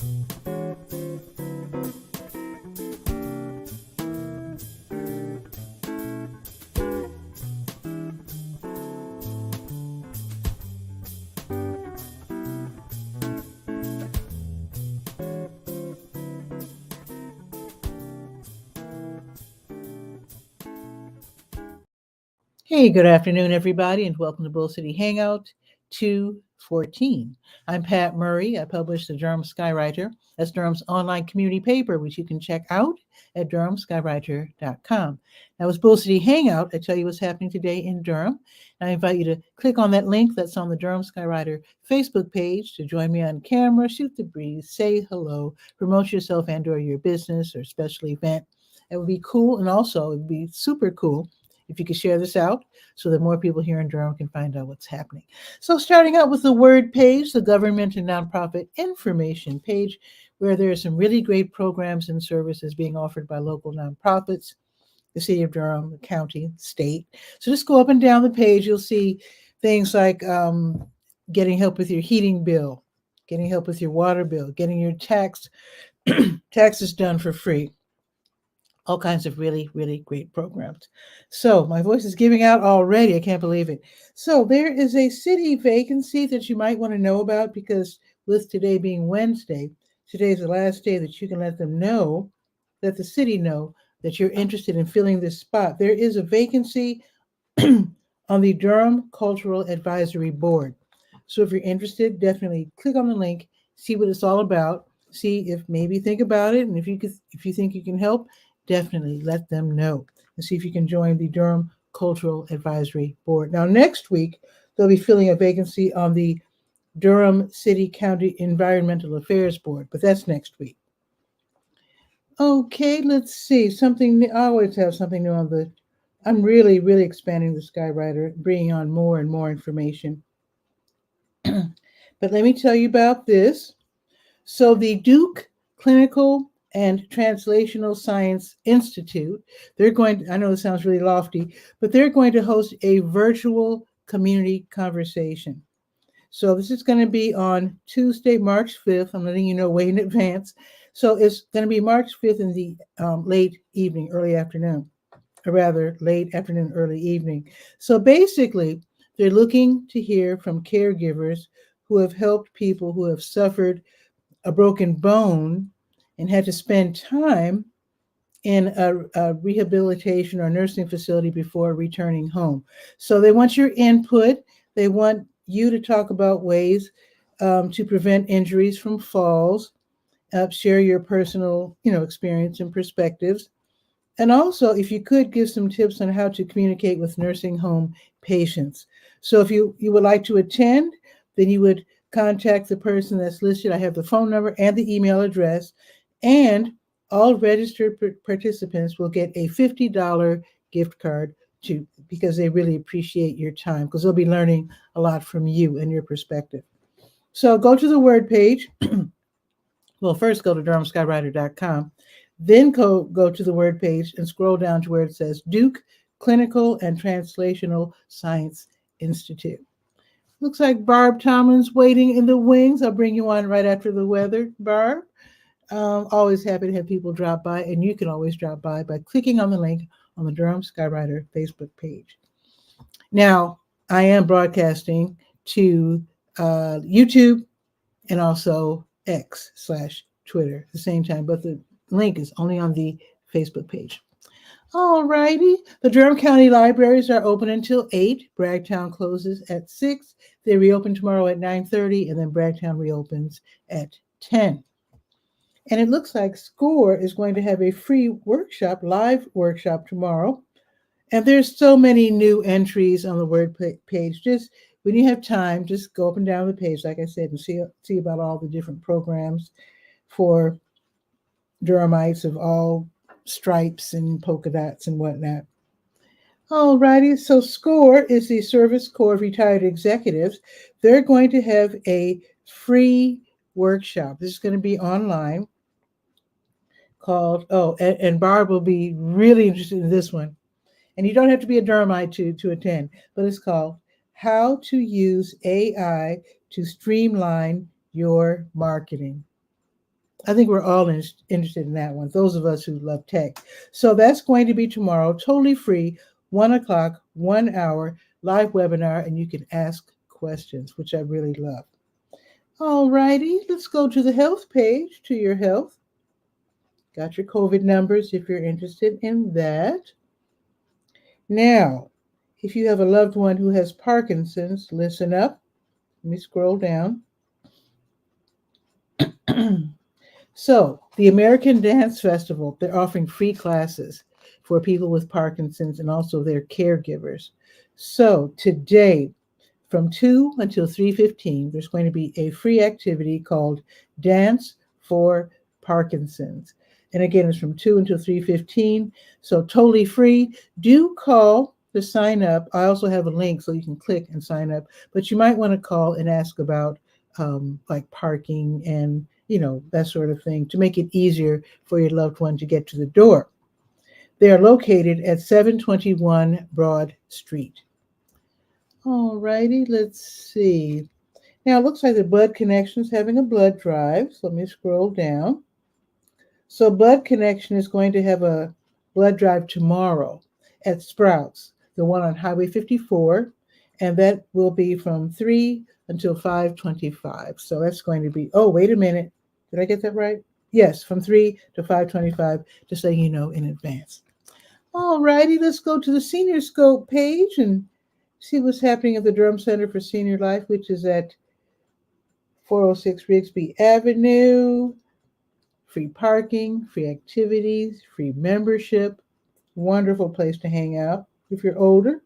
Hey, good afternoon, everybody, and welcome to Bull City Hangout 214. I'm Pat Murray. I publish the Durham Skywriter. That's Durham's online community paper, which you can check out at durhamskywriter.com. Now, with Bull City Hangout, I tell you what's happening today in Durham. I invite you to click on that link that's on the Durham Skywriter Facebook page to join me on camera, shoot the breeze, say hello, promote yourself and or your business or special event. It would be cool, and also it would be super cool if you could share this out so that more people here in Durham can find out what's happening. So starting out with the word page, the government and nonprofit information page, where there are some really great programs and services being offered by local nonprofits, the city of Durham, the county, state. So just go up and down the page. You'll see things like getting help with your heating bill, getting help with your water bill, getting your taxes done for free. All kinds of really, really great programs. So my voice is giving out already. I can't believe it. So there is a city vacancy that you might want to know about, because with today being Wednesday, today's the last day that you can let them know, let the city know that you're interested in filling this spot. There is a vacancy on the Durham Cultural Advisory Board. So if you're interested, definitely click on the link, see what it's all about, see if maybe think about it, and if you think you can help, definitely let them know and see if you can join the Durham Cultural Advisory Board. Now, next week, they'll be filling a vacancy on the Durham City County Environmental Affairs Board, but that's next week. Okay, let's see. I always have something new on I'm really, really expanding the Skywriter, bringing on more and more information. But let me tell you about this. So the Duke Clinical and Translational Science Institute, I know this sounds really lofty, but they're going to host a virtual community conversation. So this is going to be on Tuesday, March 5th. I'm letting you know way in advance. So it's going to be March 5th in the late evening, early afternoon, or rather late afternoon, early evening. So basically, they're looking to hear from caregivers who have helped people who have suffered a broken bone and had to spend time in a rehabilitation or nursing facility before returning home. So they want your input. They want you to talk about ways to prevent injuries from falls, share your personal, experience and perspectives. And also, if you could, give some tips on how to communicate with nursing home patients. So if you would like to attend, then you would contact the person that's listed. I have the phone number and the email address, and all registered participants will get a $50 gift card because they really appreciate your time, because they'll be learning a lot from you and your perspective. So go to the word page. Well, first go to durhamskywriter.com, then go to the word page and scroll down to where it says Duke Clinical and Translational Science Institute. Looks like Barb Tomlin's waiting in the wings. I'll bring you on right after the weather, Barb. Always happy to have people drop by, and you can always drop by clicking on the link on the Durham Skywriter Facebook page. Now, I am broadcasting to YouTube and also X/Twitter at the same time, but the link is only on the Facebook page. All righty. The Durham County Libraries are open until 8. Bragtown closes at 6. They reopen tomorrow at 9:30, and then Bragtown reopens at 10. And it looks like SCORE is going to have a free workshop, live workshop tomorrow. And there's so many new entries on the word page. Just when you have time, just go up and down the page, like I said, and see about all the different programs for Durhamites of all stripes and polka dots and whatnot. All righty. So SCORE is the Service Corps of Retired Executives. They're going to have a free workshop. This is going to be online called, and Barb will be really interested in this one. And you don't have to be a Durhamite to attend, but it's called How to Use AI to Streamline Your Marketing. I think we're all interested in that one, those of us who love tech. So that's going to be tomorrow, totally free, 1 o'clock, 1 hour, live webinar, and you can ask questions, which I really love. All righty, let's go to the health page, to your health. Got your COVID numbers if you're interested in that. Now, if you have a loved one who has Parkinson's, listen up. Let me scroll down. So, the American Dance Festival, they're offering free classes for people with Parkinson's and also their caregivers. So, today, from 2 until 3:15, there's going to be a free activity called Dance for Parkinson's. And again, it's from 2 until 3:15, so totally free. Do call to sign up. I also have a link so you can click and sign up, but you might want to call and ask about like parking and that sort of thing to make it easier for your loved one to get to the door. They are located at 721 Broad Street. All righty, let's see. Now it looks like the Blood Connection is having a blood drive. So let me scroll down. So Blood Connection is going to have a blood drive tomorrow at Sprouts, the one on Highway 54, and that will be from 3 until 5:25. So that's going to be, oh, wait a minute. Did I get that right? Yes, from 3 to 5:25, just so you know in advance. All righty, let's go to the Senior Scope page and see what's happening at the Durham Center for Senior Life, which is at 406 Rigsby Avenue. Free parking, free activities, free membership. Wonderful place to hang out if you're older.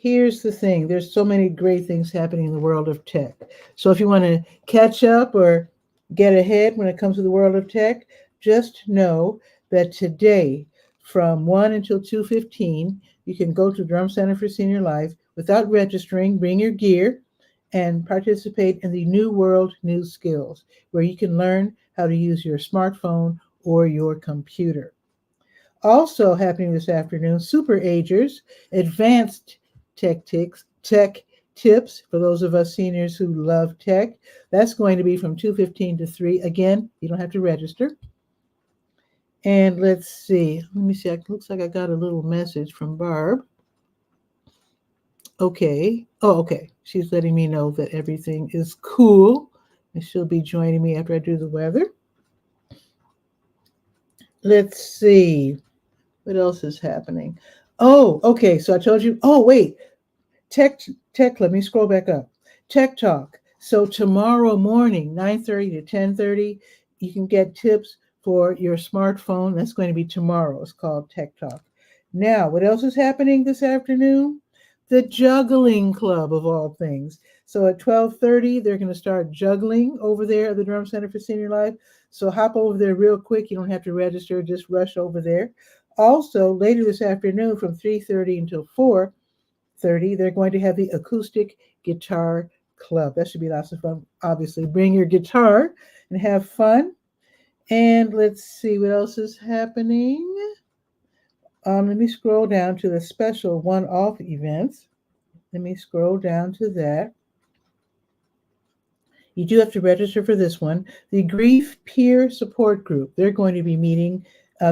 Here's the thing. There's so many great things happening in the world of tech. So if you want to catch up or get ahead when it comes to the world of tech, just know that today from 1 until 2:15, you can go to Durham Center for Senior Life without registering, bring your gear, and participate in the New World New Skills, where you can learn how to use your smartphone or your computer. Also happening this afternoon, Super Agers, advanced tech tips for those of us seniors who love tech. That's going to be from 2:15 to 3. Again, you don't have to register. And let's see. Let me see. It looks like I got a little message from Barb. Okay. Oh, okay. She's letting me know that everything is cool. And she'll be joining me after I do the weather. Let's see. What else is happening? Oh, okay. So I told you. Oh, wait. Tech. Let me scroll back up. Tech Talk. So tomorrow morning, 9:30 to 10:30, you can get tips for your smartphone. That's going to be tomorrow. It's called Tech Talk. Now, what else is happening this afternoon? The juggling club of all things. So at 12:30, they're going to start juggling over there at the Durham Center for Senior Life. So hop over there real quick. You don't have to register, just rush over there. Also, later this afternoon from 3:30 until 4:30, they're going to have the acoustic guitar club. That should be lots of fun. Obviously, bring your guitar and have fun. And let's see what else is happening. Let me scroll down to the special one-off events. Let me scroll down to that. You do have to register for this one. The Grief Peer Support Group, they're going to be meeting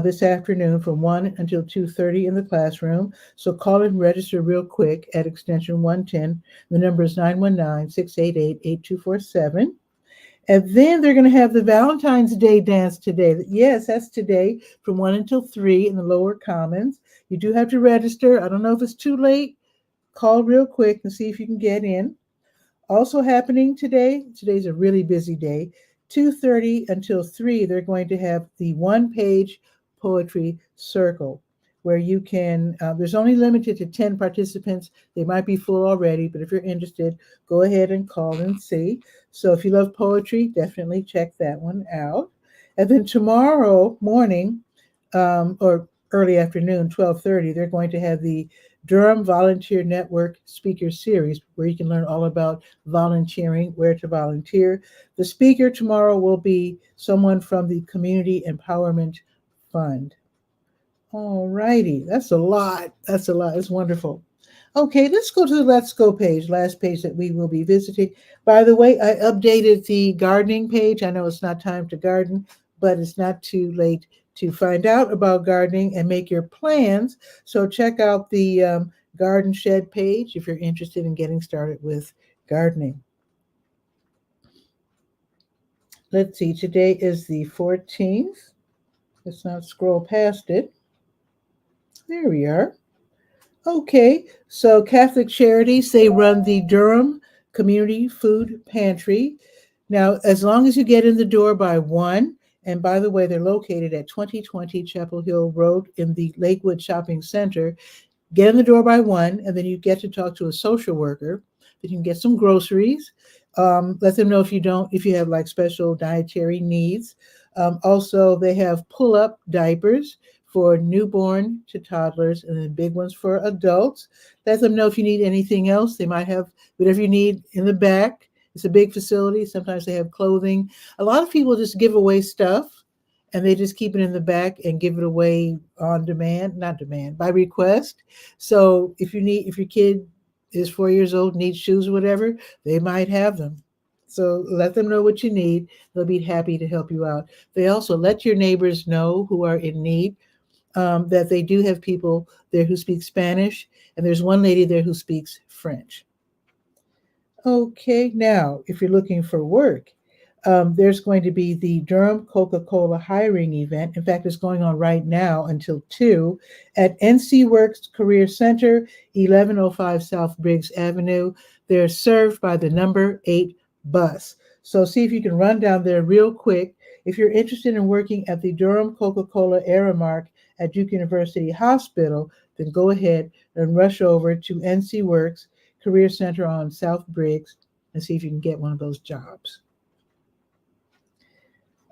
this afternoon from 1 until 2:30 in the classroom. So call and register real quick at extension 110. The number is 919-688-8247. And then they're going to have the Valentine's Day dance today. Yes, that's today from 1 until 3 in the lower commons. You do have to register. I don't know if it's too late. Call real quick and see if you can get in. Also happening today's a really busy day. 2:30 until 3, they're going to have the one-page poetry circle where you can, there's only limited to 10 participants. They might be full already, but if you're interested, go ahead and call and see. So if you love poetry, definitely check that one out. And then tomorrow morning, or early afternoon, 12:30, they're going to have the Durham Volunteer Network Speaker Series, where you can learn all about volunteering, where to volunteer. The speaker tomorrow will be someone from the Community Empowerment Fund. All righty. That's a lot. It's wonderful. Okay, let's go to the Let's Go page, last page that we will be visiting. By the way, I updated the gardening page. I know it's not time to garden, but it's not too late to find out about gardening and make your plans. So check out the Garden Shed page if you're interested in getting started with gardening. Let's see, today is the 14th. Let's not scroll past it. There we are. Okay, so Catholic Charities, they run the Durham Community Food Pantry. Now, as long as you get in the door by 1, and by the way, they're located at 2020 Chapel Hill Road in the Lakewood Shopping Center. Get in the door by 1, and then you get to talk to a social worker. Then you can get some groceries. Let them know if you have like special dietary needs. Also, they have pull-up diapers for newborn to toddlers, and then big ones for adults. Let them know if you need anything else. They might have whatever you need in the back. It's a big facility. Sometimes they have clothing. A lot of people just give away stuff, and they just keep it in the back and give it away on demand, not demand, by request. So if your kid is 4 years old, needs shoes or whatever, they might have them. So let them know what you need. They'll be happy to help you out. They also let your neighbors know who are in need that they do have people there who speak Spanish, and there's one lady there who speaks French. Okay, now, if you're looking for work, there's going to be the Durham Coca-Cola hiring event. In fact, it's going on right now until 2 at NC Works Career Center, 1105 South Briggs Avenue. They're served by the number 8 bus. So see if you can run down there real quick. If you're interested in working at the Durham Coca-Cola Aramark at Duke University Hospital, then go ahead and rush over to NC Works Career Center on South Briggs and see if you can get one of those jobs.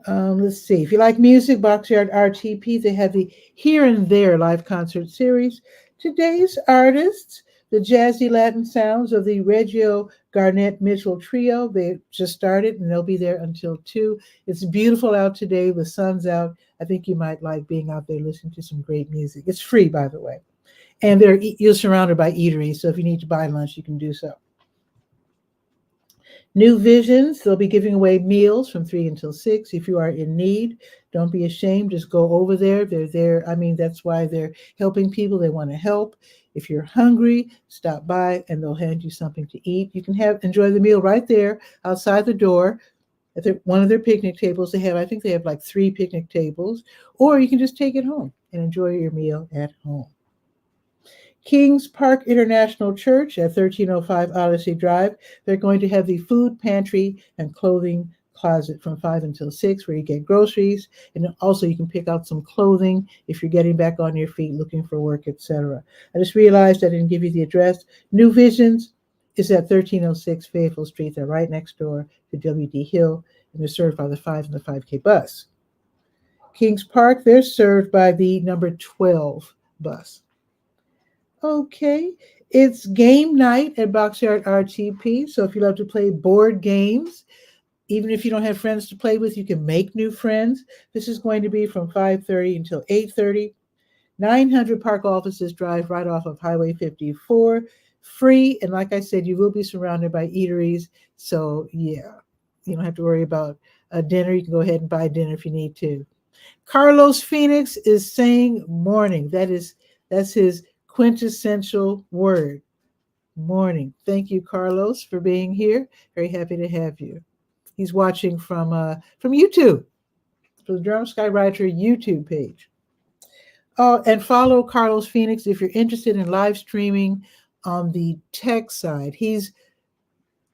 Let's see. If you like music, Boxyard RTP, they have the Here and There live concert series. Today's artists, the jazzy Latin sounds of the Reggio Garnett Mitchell Trio. They just started and they'll be there until 2. It's beautiful out today. The sun's out. I think you might like being out there listening to some great music. It's free, by the way. And you're surrounded by eateries, so if you need to buy lunch, you can do so. New Visions, they'll be giving away meals from 3 until 6. If you are in need, don't be ashamed. Just go over there. They're there. I mean, that's why they're helping people. They want to help. If you're hungry, stop by and they'll hand you something to eat. You can enjoy the meal right there outside the door at one of their picnic tables. I think they have like 3 picnic tables, or you can just take it home and enjoy your meal at home. Kings Park International Church at 1305 Odyssey Drive. They're going to have the food pantry and clothing closet from 5 until 6 where you get groceries. And also you can pick out some clothing if you're getting back on your feet, looking for work, etc. I just realized I didn't give you the address. New Visions is at 1306 Fayetteville Street. They're right next door to W.D. Hill, and they're served by the 5 and the 5K bus. Kings Park, they're served by the number 12 bus. Okay, it's game night at Boxyard RTP. So if you love to play board games, even if you don't have friends to play with, you can make new friends. This is going to be from 5:30 until 8:30. 900 Park Offices Drive right off of Highway 54. Free, and like I said, you will be surrounded by eateries. So yeah, you don't have to worry about a dinner. You can go ahead and buy dinner if you need to. Carlos Phoenix is saying morning. That's his quintessential word, morning. Thank you, Carlos, for being here. Very happy to have you. He's watching from YouTube, from the Durham Skywriter YouTube page. And follow Carlos Phoenix if you're interested in live streaming on the tech side. He's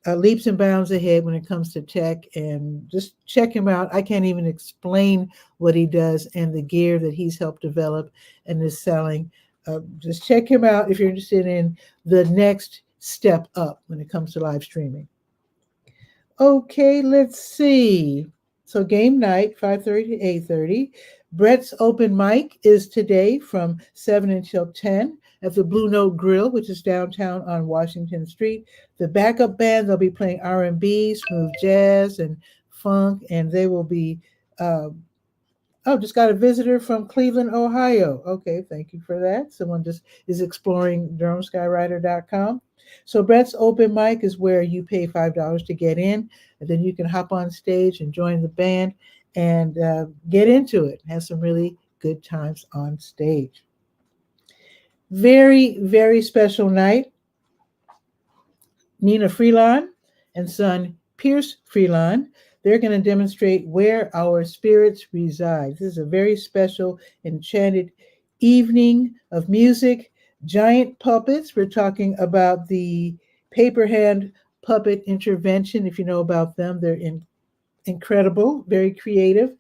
leaps and bounds ahead when it comes to tech, and just check him out. I can't even explain what he does and the gear that he's helped develop and is selling. Just check him out if you're interested in the next step up when it comes to live streaming. Okay, let's see. So game night, 5:30 to 8:30. Brett's open mic is today from 7 until 10 at the Blue Note Grill, which is downtown on Washington Street. The backup band, they'll be playing R&B, smooth jazz, and funk, and they will be Oh, just got a visitor from Cleveland, Ohio. Okay, thank you for that. Someone just is exploring DurhamSkyWriter.com. So Brett's open mic is where you pay $5 to get in, and then you can hop on stage and join the band and get into it. Have some really good times on stage. Very, very special night. Nina Freelon and son Pierce Freelon. They're going to demonstrate where our spirits reside. This is a very special, enchanted evening of music. Giant puppets. We're talking about the paper hand puppet intervention. If you know about them, incredible, very creative.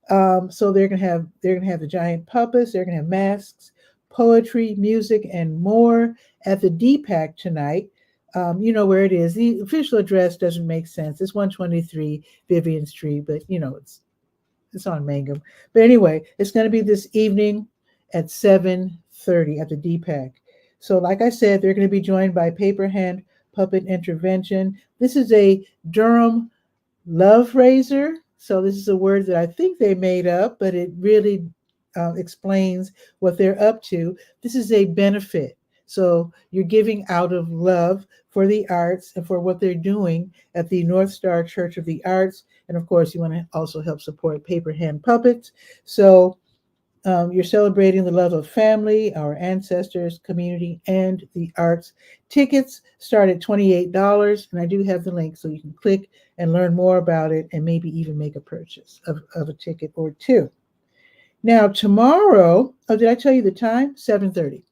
So they're gonna have the giant puppets. They're gonna have masks, poetry, music, and more at the DPAC tonight. You know where it is. The official address doesn't make sense. It's 123 Vivian Street, but it's on Mangum. But anyway, it's going to be this evening at 7:30 at the DPAC. So, like I said, they're going to be joined by Paper Hand Puppet Intervention. This is a Durham love raiser. So this is a word that I think they made up, but it really explains what they're up to. This is a benefit. So you're giving out of love for the arts and for what they're doing at the North Star Church of the Arts. And of course, you want to also help support Paper Hand Puppets. So you're celebrating the love of family, our ancestors, community, and the arts. Tickets start at $28, and I do have the link so you can click and learn more about it and maybe even make a purchase of a ticket or two. Now, tomorrow, oh, did I tell you the time? 7:30.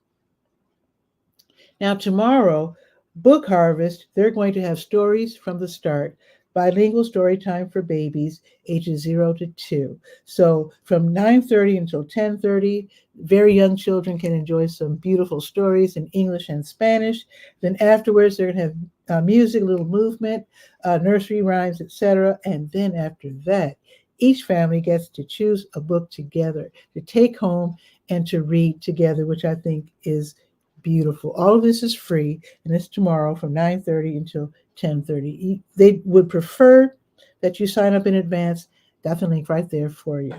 Now, tomorrow, Book Harvest, they're going to have stories from the start, bilingual story time for babies ages 0 to 2. So from 9:30 until 10:30, very young children can enjoy some beautiful stories in English and Spanish. Then afterwards, they're going to have music, a little movement, nursery rhymes, etc. And then after that, each family gets to choose a book together to take home and to read together, which I think is beautiful. All of this is free, and it's tomorrow from 9:30 until 10:30. They would prefer that you sign up in advance. Got the link right there for you.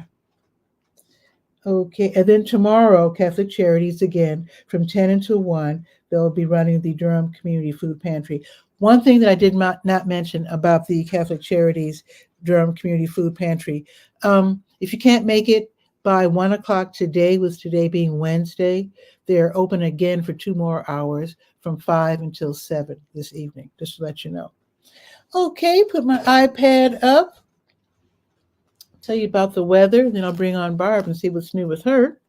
Okay, and then tomorrow, Catholic Charities again from 10 until 1. They'll be running the Durham Community Food Pantry. One thing that I did not mention about the Catholic Charities Durham Community Food Pantry, if you can't make it by 1 o'clock today, with today being Wednesday, they're open again for 2 more hours from 5 until 7 this evening, just to let you know. Okay, put my iPad up, tell you about the weather, then I'll bring on Barb and see what's new with her.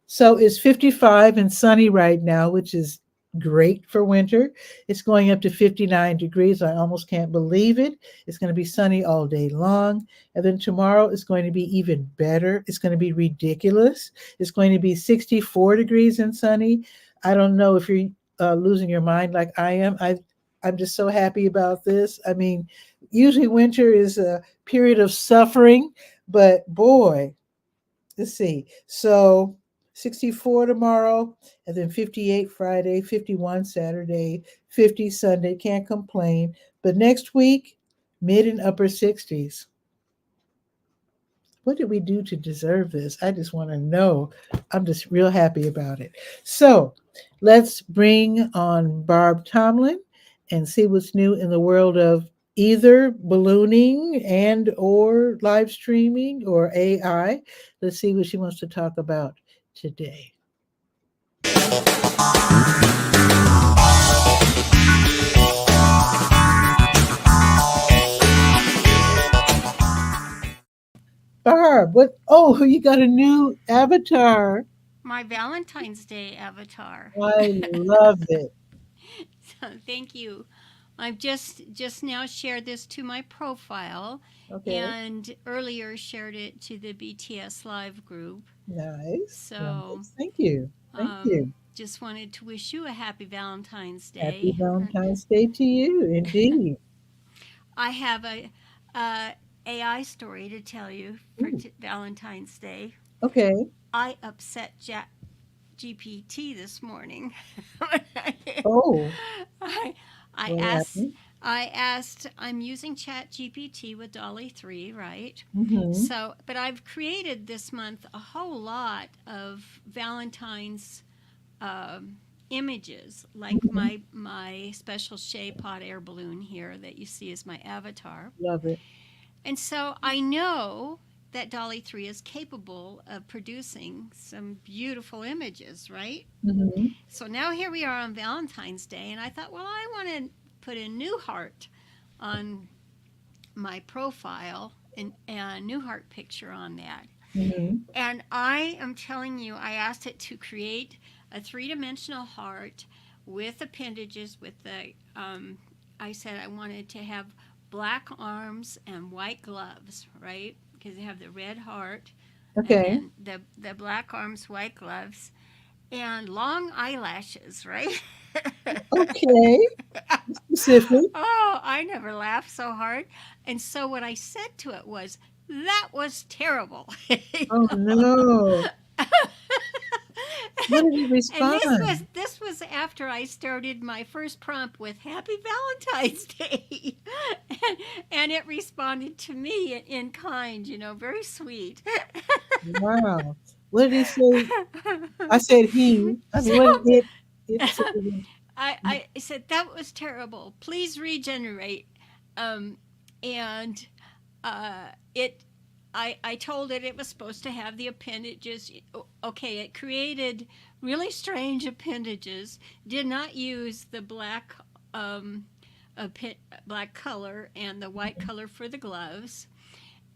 So it's 55 and sunny right now, which is great for winter. It's going up to 59 degrees. I almost can't believe it. It's going to be sunny all day long. And then tomorrow is going to be even better. It's going to be ridiculous. It's going to be 64 degrees and sunny. I don't know if you're losing your mind like I am. I'm just so happy about this. I mean, usually winter is a period of suffering, but boy, let's see. So 64 tomorrow, and then 58 Friday, 51 Saturday, 50 Sunday. Can't complain. But next week, mid and upper 60s. What did we do to deserve this? I just want to know. I'm just real happy about it. So let's bring on Barb Tomlin and see what's new in the world of either ballooning and or live streaming or AI. Let's see what she wants to talk about today. Barb, what? Oh, you got a new avatar. My Valentine's Day avatar. I love it. So thank you. I've just now shared this to my profile Okay, and earlier shared it to the BTS live group. nice, So nice. Thank you. Thank you. just wanted to wish you a happy Valentine's Happy Day. Valentine's Day to you, indeed. I have a AI story to tell you for Ooh, Valentine's Day. okay. I upset GPT this morning. Oh, I, I what asked happened? I'm using ChatGPT with Dolly 3, right? Mm-hmm. So, but I've created this month a whole lot of Valentine's um, images, like Mm-hmm. my special 𝗕𝗓𝗧𝗬 hot air balloon here that you see as my avatar. Love it. And so I know that Dolly 3 is capable of producing some beautiful images, right? Mm-hmm. So now here we are on Valentine's Day, and I thought, well, I want to put a new heart on my profile and a new heart picture on that. Mm-hmm. And I am telling you, I asked it to create a three-dimensional heart with appendages. I said I wanted to have black arms and white gloves, right? Because they have the red heart, and Okay. then the black arms, white gloves, and long eyelashes, right? Okay. Specific. Oh, I never laughed so hard. And so what I said to it was, that was terrible. Oh no. What did it And respond? this was after I started my first prompt with Happy Valentine's Day. And it responded to me in kind, very sweet. Wow. What did he say? I said he. I mean, So what did it said? I said, that was terrible. Please regenerate. Um, and it I told it was supposed to have the appendages. Okay, it created really strange appendages. Did not use the black um, black color and the white color for the gloves,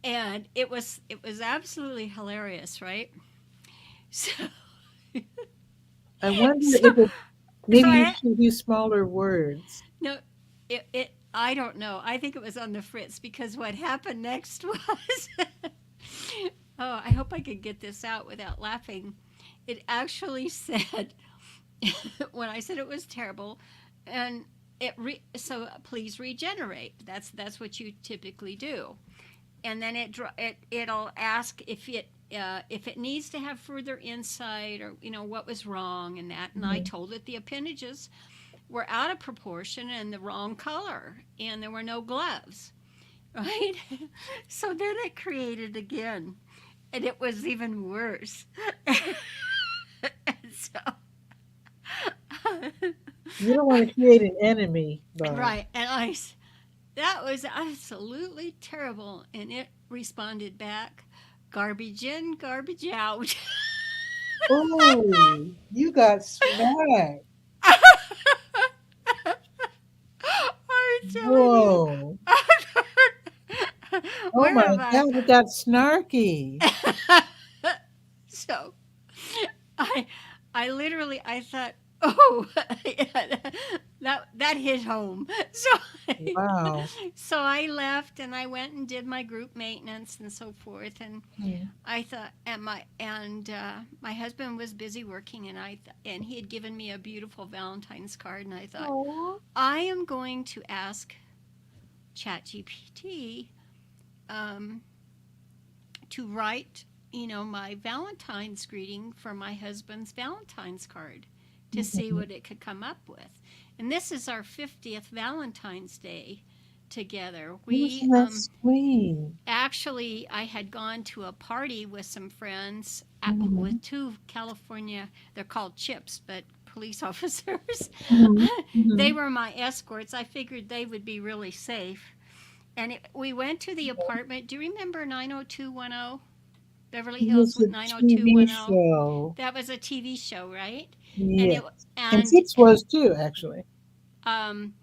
and it was absolutely hilarious, right? So I wonder so if it so maybe you I should use smaller words. no it I don't know. I think it was on the fritz because what happened next was oh, I hope I could get this out without laughing. It actually said, when I said it was terrible, and so please regenerate. That's what you typically do, and then it'll ask if it needs to have further insight or what was wrong and that. And I Mhm. told it the appendages were out of proportion and the wrong color, and there were no gloves, right? So then it created again, and it was even worse. And so, You don't want to create an enemy, Barb. right, and that was absolutely terrible, and it responded back, garbage in, garbage out. Oh, you got smacked. I'm telling you. Whoa. Oh Where my am I? God, it got snarky. So I I literally I thought, oh, that hit home. So Wow. so I left and I went and did my group maintenance and so forth. And Hmm. I thought, my husband was busy working, and and he had given me a beautiful Valentine's card, and I thought, Aw. I am going to ask ChatGPT um, to write, my Valentine's greeting for my husband's Valentine's card to see Mhm. what it could come up with. And this is our 50th Valentine's Day together. Isn't that sweet? Actually, I had gone to a party with some friends Mhm. with two California, they're called chips, but police officers. Mhm. They Mhm. were my escorts. I figured they would be really safe. And we went to the apartment. Do you remember 90210? Beverly It Hills was a TV 90210? show. That was a TV show, right? And Yes. it And and six was too, actually. um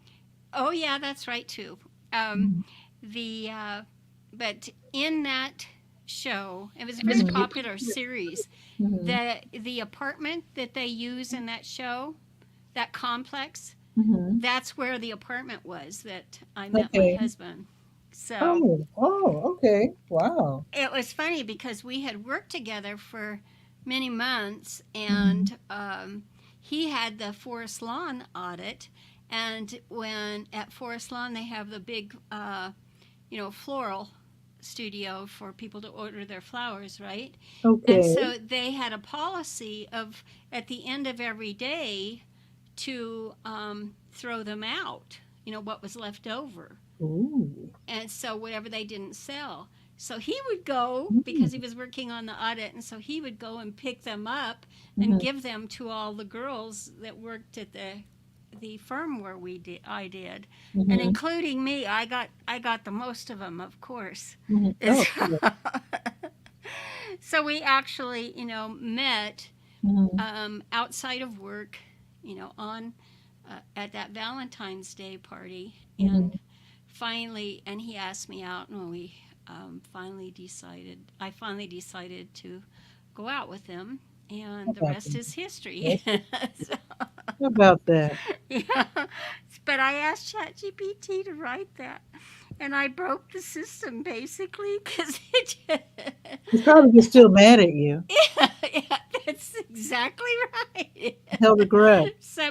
oh yeah, that's right too. Um Mhm. the but in that show, it was a very Mhm. popular series. Mhm. The apartment that they use in that show, that complex, Mhm. that's where the apartment was that I met my Okay. husband. So Oh, oh, okay. Wow. it was funny because we had worked together for many months, Mhm. and he had the Forest Lawn audit. And when at Forest Lawn they have the big, floral studio for people to order their flowers, right? And Okay. so they had a policy of at the end of every day to throw them out, what was left over. Ooh. And so whatever they didn't sell. So he would go because he Mm-hmm. was working on the audit, and so he would go and pick them up and Mm-hmm. give them to all the girls that worked at the firm where I did, and Mm-hmm. including me. I got the most of them, of course. Mm-hmm. Oh, yeah. So we actually, met Mm-hmm. outside of work, on at that Valentine's Day party, and Mm-hmm. finally, he asked me out, and we I finally decided to go out with him, How and the about rest that? is history. Yes. So, How about that? yeah, but I asked ChatGPT to write that, and I broke the system basically because it He's probably just still mad at you. yeah, that's exactly right. Held a grudge. So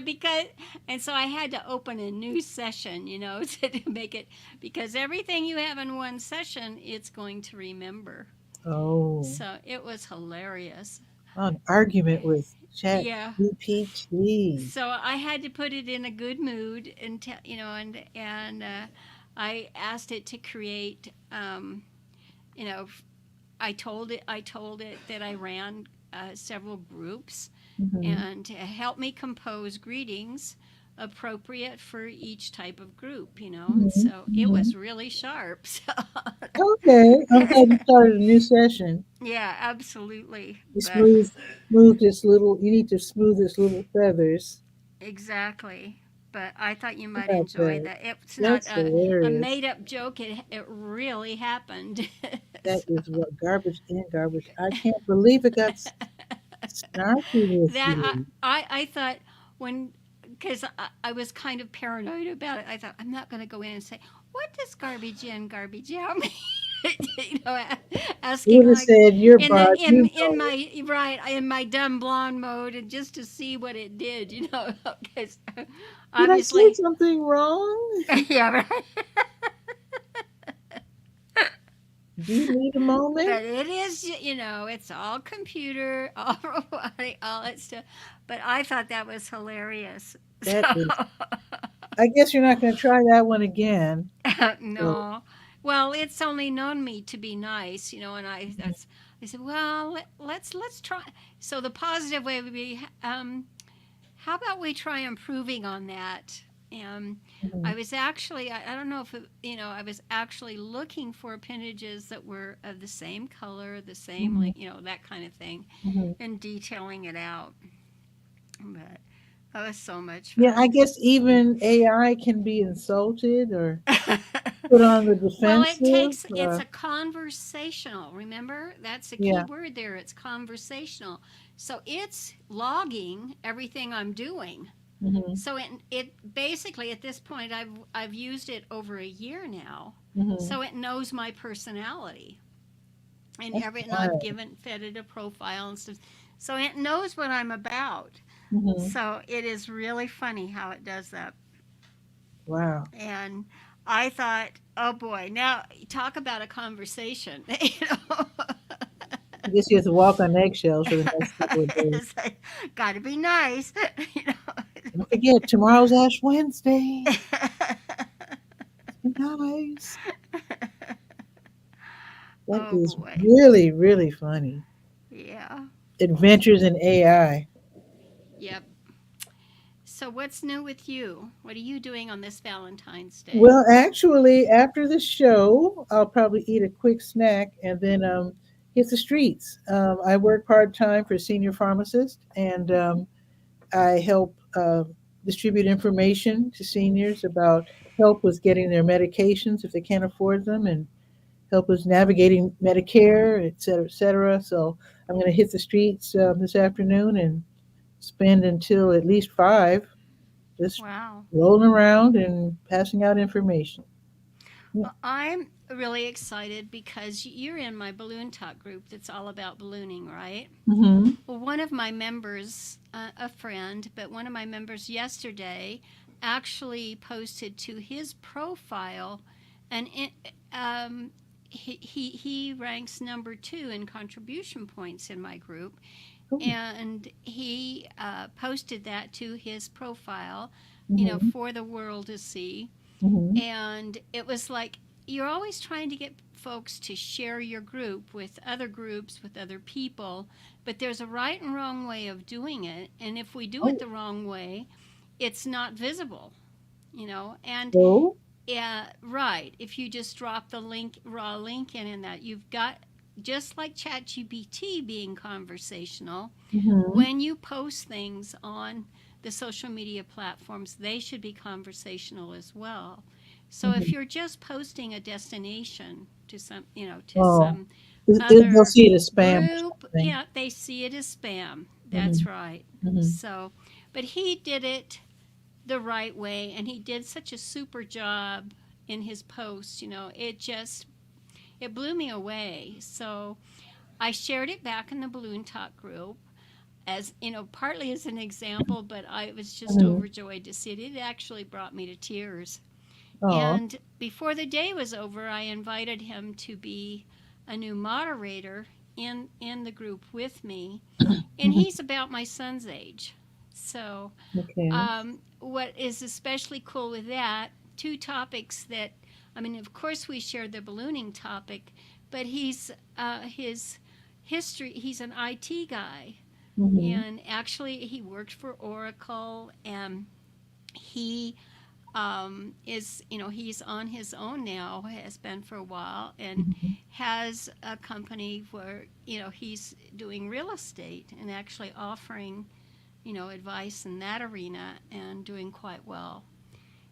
so I had to open a new session, to make it, because everything you have in one session, it's going to remember. Oh, So it was hilarious. an argument with Chat Yeah. GPT. So I had to put it in a good mood, and I asked it to create. You know, I told it that I ran several groups, Mm-hmm. and to help me compose greetings appropriate for each type of group. And Mm-hmm. so it Mm-hmm. was really sharp. So Okay, I'm glad you started a new session. yeah, absolutely. You But smooth this little. You need to smooth its little feathers. exactly. But I thought you How might about enjoy that? that. It's not That's a hilarious. made up joke. It really happened. That So, is what garbage in, garbage. I can't believe it got snarky with that you. I thought, when, because I was kind of paranoid about it. I thought, I'm not going to go in and say, what does garbage in, garbage out mean? you know, You asking would have like said, "You're in the barred. You in know my right in my dumb blonde mode, and just to see what it did, because it. Did I say obviously, something wrong? yeah, right. Do you need a moment?" But it is, it's all computer, all robotic, all that stuff. But I thought that was hilarious. So, That is. I guess you're not going to try that one again. So, no. Well, it's only known me to be nice, and I said, well, let's try. So the positive way would be, how about we try improving on that? And I mhm, was actually, I don't know if I was actually looking for appendages that were of the same color, the same, mhm, like, that kind of thing, mhm. and detailing it out. But that was so much Yeah, I fun. guess even AI can be insulted or put on the Well, defensive. it's a conversational. Remember, that's the key Yeah. word there. It's conversational. So it's logging everything I'm doing. Hmm. So it basically, at this point, I've used it over a year now. Hmm. So it knows my personality, That's and I've wild. given fed it a profile and stuff. So it knows what I'm about. Hmm. So it is really funny how it does that. Wow. And I thought, oh boy, now talk about a conversation. I guess you have to walk on eggshells for the next couple of days. It's like, gotta be nice. Don't forget, tomorrow's Ash Wednesday. Be nice. That Oh is boy. really, really funny. Yeah. Adventures in AI. Yep. So what's new with you? What are you doing on this Valentine's Day? Well, actually, after the show, I'll probably eat a quick snack and then hit the streets. I work part time for senior pharmacist, and I help distribute information to seniors about help with getting their medications if they can't afford them, and help us navigating Medicare, et cetera, et cetera. So I'm going to hit the streets this afternoon and spend until at least 5 just Wow. rolling around and passing out information. Yeah. Well, I'm really excited because you're in my balloon talk group that's all about ballooning, right? Mm-hmm. Well, one of my members, a friend, but one of my members yesterday actually posted to his profile, and he ranks number 2 in contribution points in my group, Cool. and he posted that to his profile, Mm-hmm. for the world to see. Mhm. And it was like you're always trying to get folks to share your group with other people, but there's a right and wrong way of doing it. And if we do it Oh, the wrong way, it's not visible, and so. yeah, right. If you just drop the raw link in that, you've got, just like ChatGPT being conversational, Mhm. when you post things on the social media platforms, they should be conversational as well. So if Mhm. you're just posting a destination to to Oh, some they'll other see it as spam or group, something. yeah, they see it as spam. That's Mhm. right. Mhm. So, but he did it the right way, and he did such a super job in his posts. It blew me away. So I shared it back in the Balloon Talk group, as partly as an example, but I was just Mhm. overjoyed to see it. It actually brought me to tears. Oh. And before the day was over, I invited him to be a new moderator in the group with me, and Mhm. he's about my son's age. So, Okay. what is especially cool with that, two topics that, I mean, of course, we shared the ballooning topic, but his history, he's an IT guy. Mhm. And actually, he worked for Oracle, and he he's on his own now, has been for a while, and Mhm. has a company where, he's doing real estate and actually offering, advice in that arena and doing quite well.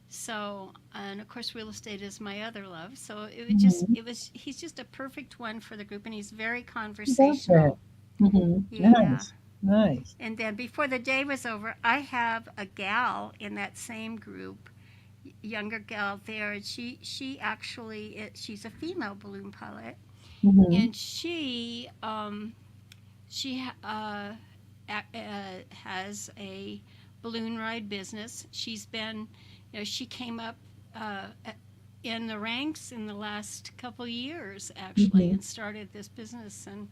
So, and of course, real estate is my other love. So Mhm. he's just a perfect one for the group, and he's very I love that. conversational. Mhm. Yeah. Nice. Nice. And then before the day was over, I have a gal in that same group, younger gal there, and she's a female balloon pilot, Mhm. and she has a balloon ride business. She's been, she came up uh, in the ranks in the last couple years actually, Mhm. and started this business and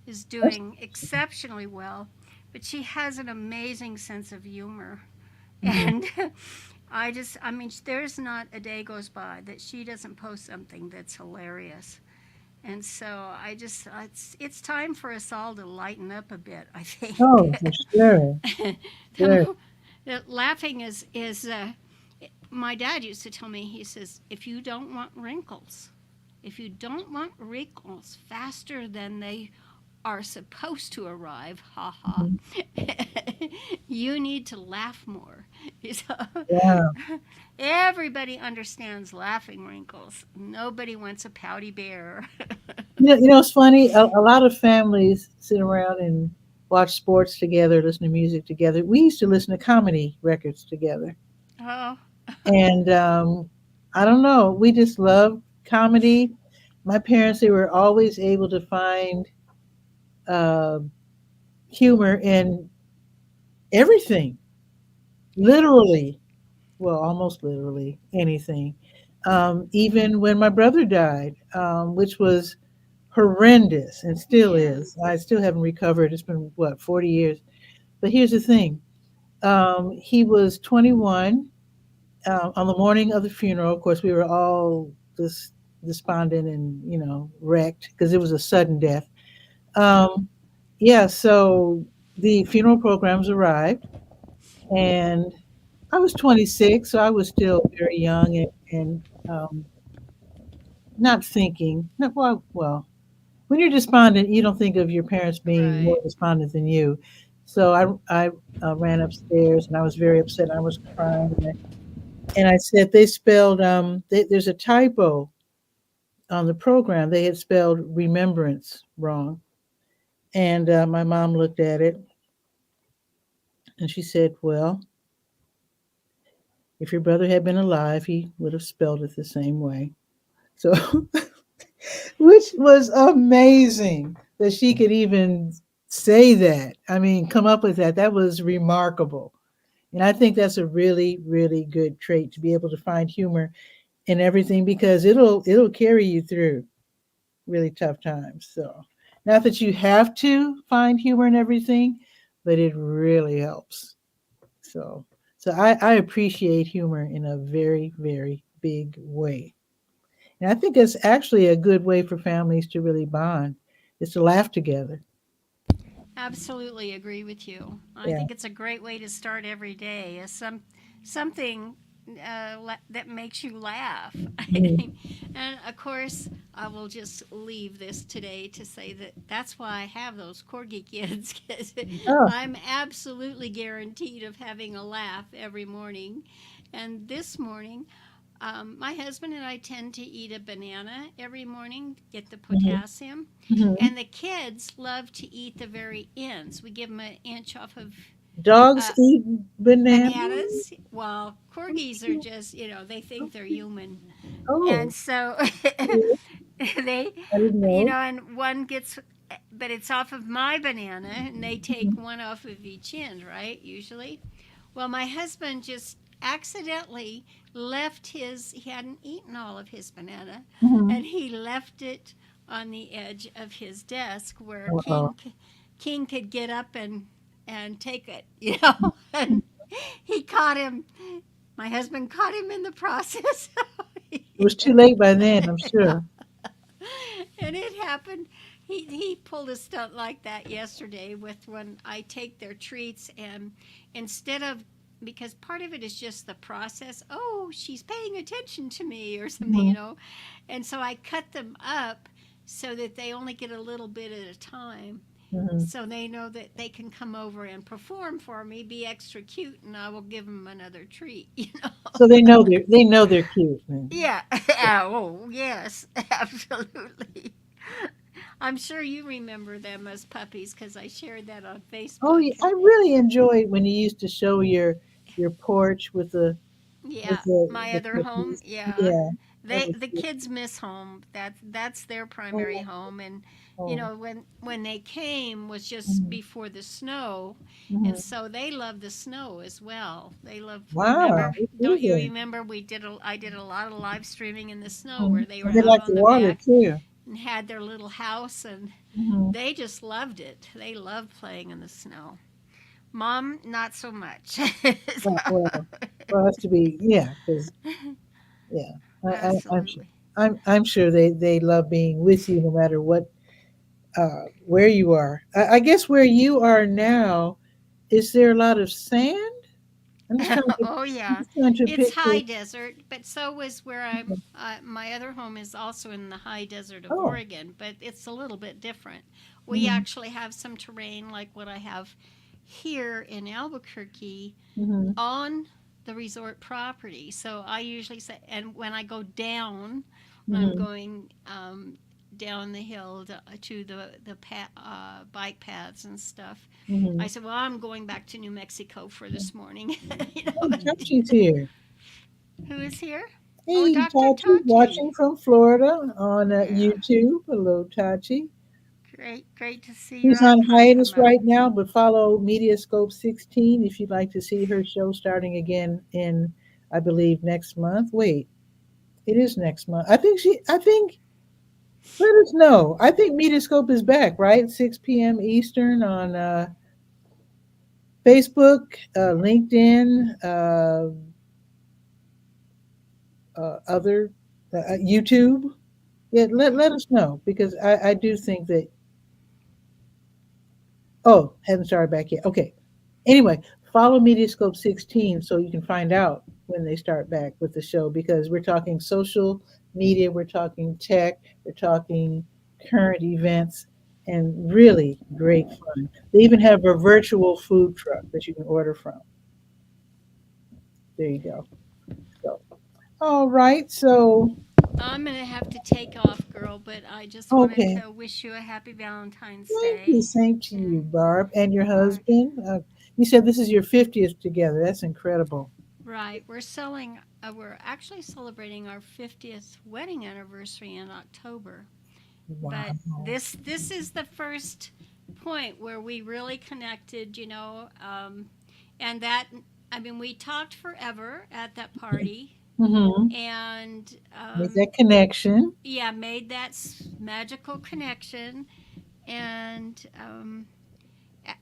is That's doing exceptionally well. But she has an amazing sense of humor, mhm. and I mean, there's not a day goes by that she doesn't post something that's hilarious. And so it's time for us all to lighten up a bit, I Oh, think. for sure. Sure. the, laughing is my dad used to tell me, he says, if you don't want wrinkles faster than they are supposed to arrive, ha ha, Mhm. you need to laugh more. So, Yeah. everybody understands laughing wrinkles. Nobody wants a pouty bear. It's funny. A lot of families sit around and watch sports together, listen to music together. We used to listen to comedy records together, Oh, and I don't know. We just love comedy. My parents, they were always able to find uh, humor in everything, literally. Well, almost literally anything. Even when my brother died, which was horrendous and still yeah. is. I still haven't recovered. It's been, what, 40 years? But here's the thing, he was 21 on the morning of the funeral. Of course, we were all just despondent and, wrecked because it was a sudden death. Um, yeah, so the funeral programs arrived, and I was 26, so I was still very young and not thinking. Not, well, when you're despondent, you don't think of your parents being more Right. despondent than you. So I ran upstairs and I was very upset. I was crying and I said they spelled there's a typo on the program. They had spelled remembrance wrong, and my mom looked at it and she said, "Well, if your brother had been alive, he would have spelled it the same way." So, which was amazing that she could even say that. I mean, come up with that. That was remarkable. And I think that's a really, really good trait to be able to find humor in everything because it'll carry you through really tough times. So, not that you have to find humor in everything, but it really helps. So, I appreciate humor in a very, very big way. And I think it's actually a good way for families to really bond, is to laugh together. Absolutely agree with you. I Yeah. think it's a great way to start every day. Is something that makes you laugh. Mhm. And of course, I will just leave this today to say that that's why I have those corgi kids, because Oh, I'm absolutely guaranteed of having a laugh every morning. And this morning, my husband and I tend to eat a banana every morning, get the mhm, potassium. mhm. And the kids love to eat the very ends. We give them an inch off of Dogs uh, eat bananas? bananas. Well, corgis are just, they think they're human. And Oh, so they, I didn't know. and one gets, but it's off of my banana, and they take Mhm, one off of each end, right? Usually. Well, my husband just accidentally left he hadn't eaten all of his banana, mhm. and he left it on the edge of his desk where Uh-oh. King could get up and take it. And he caught him. My husband caught him in the process. It was too late by then, I'm sure. And it happened. He pulled a stunt like that yesterday with when I take their treats, and instead of, because part of it is just the process. Oh, she's paying attention to me or something, Mhm, and so I cut them up so that they only get a little bit at a time, mhm. so they know that they can come over and perform for me, be extra cute, and I will give them another treat. So they know they're cute. Then. Yeah. Oh, yes, absolutely. I'm sure you remember them as puppies because I shared that on Oh, Facebook. yeah, I really enjoyed when you used to show your porch with Yeah, my the other home. cookies. Yeah, Yeah, that they was the good. kids miss home. That's their primary Oh, home, and oh. when they came was just Mhm, before the snow, and mhm. so they love the snow as well. They love. Wow, Remember? they do Don't you that. remember? I did a lot of live streaming in the snow Mhm. where they were And they out like the on the water back too. and had their little house, and Mhm. they just loved it. They loved playing in the snow. Mom, not so much. Well, well, that's to be, yeah, because yeah, I'm sure Absolutely. I'm sure they love being with you no matter what where you are. I guess where you are now, is there a lot of sand? I'm just trying to Oh I'm yeah, just trying to it's picture. high desert, but so was where I'm. My other home is also in the high desert of Oh, Oregon, but it's a little bit different. We mhm, actually have some terrain like what I have here in Albuquerque mhm, on the resort property. So I usually say, and when I go down, when I'm mhm, going down the hill to the bike paths and stuff, I mhm. said, "Well, I'm going back to New Mexico for this morning." Oh, Chachi's here. Who is here? Oh, Hey, Dr. Tachi, Tachi. watching from Florida on Yeah, YouTube. Hello, Tachi. great to see your She's on icon come hiatus up. right now, but follow Mediascope 16 if you'd like to see her show starting again in, I believe, next month. Wait, it is next month. I think, let us know. I think Mediascope is back, right? 6 p.m. Eastern on Facebook, LinkedIn, other YouTube. Yeah, let us know because I do think that. Oh, haven't started back yet. Okay. Anyway, follow Mediascope 16 so you can find out when they start back with the show because we're talking social media, we're talking tech, we're talking current events, and really great fun. They even have a virtual food truck that you can order from. There you go. So, all right. So, I'm gonna have to take off, girl, but I just wanted okay. to wish you a happy Valentine's Thank you. Day. Same to you, And Barb, and your all right. husband. You said this is your 50th together. That's incredible. Right. We're actually celebrating our 50th wedding anniversary in October. But Wow. this is the first point where we really connected, and that, I mean, we talked forever at that party, Mm-hmm. and Make that connection. yeah, made that magical connection. And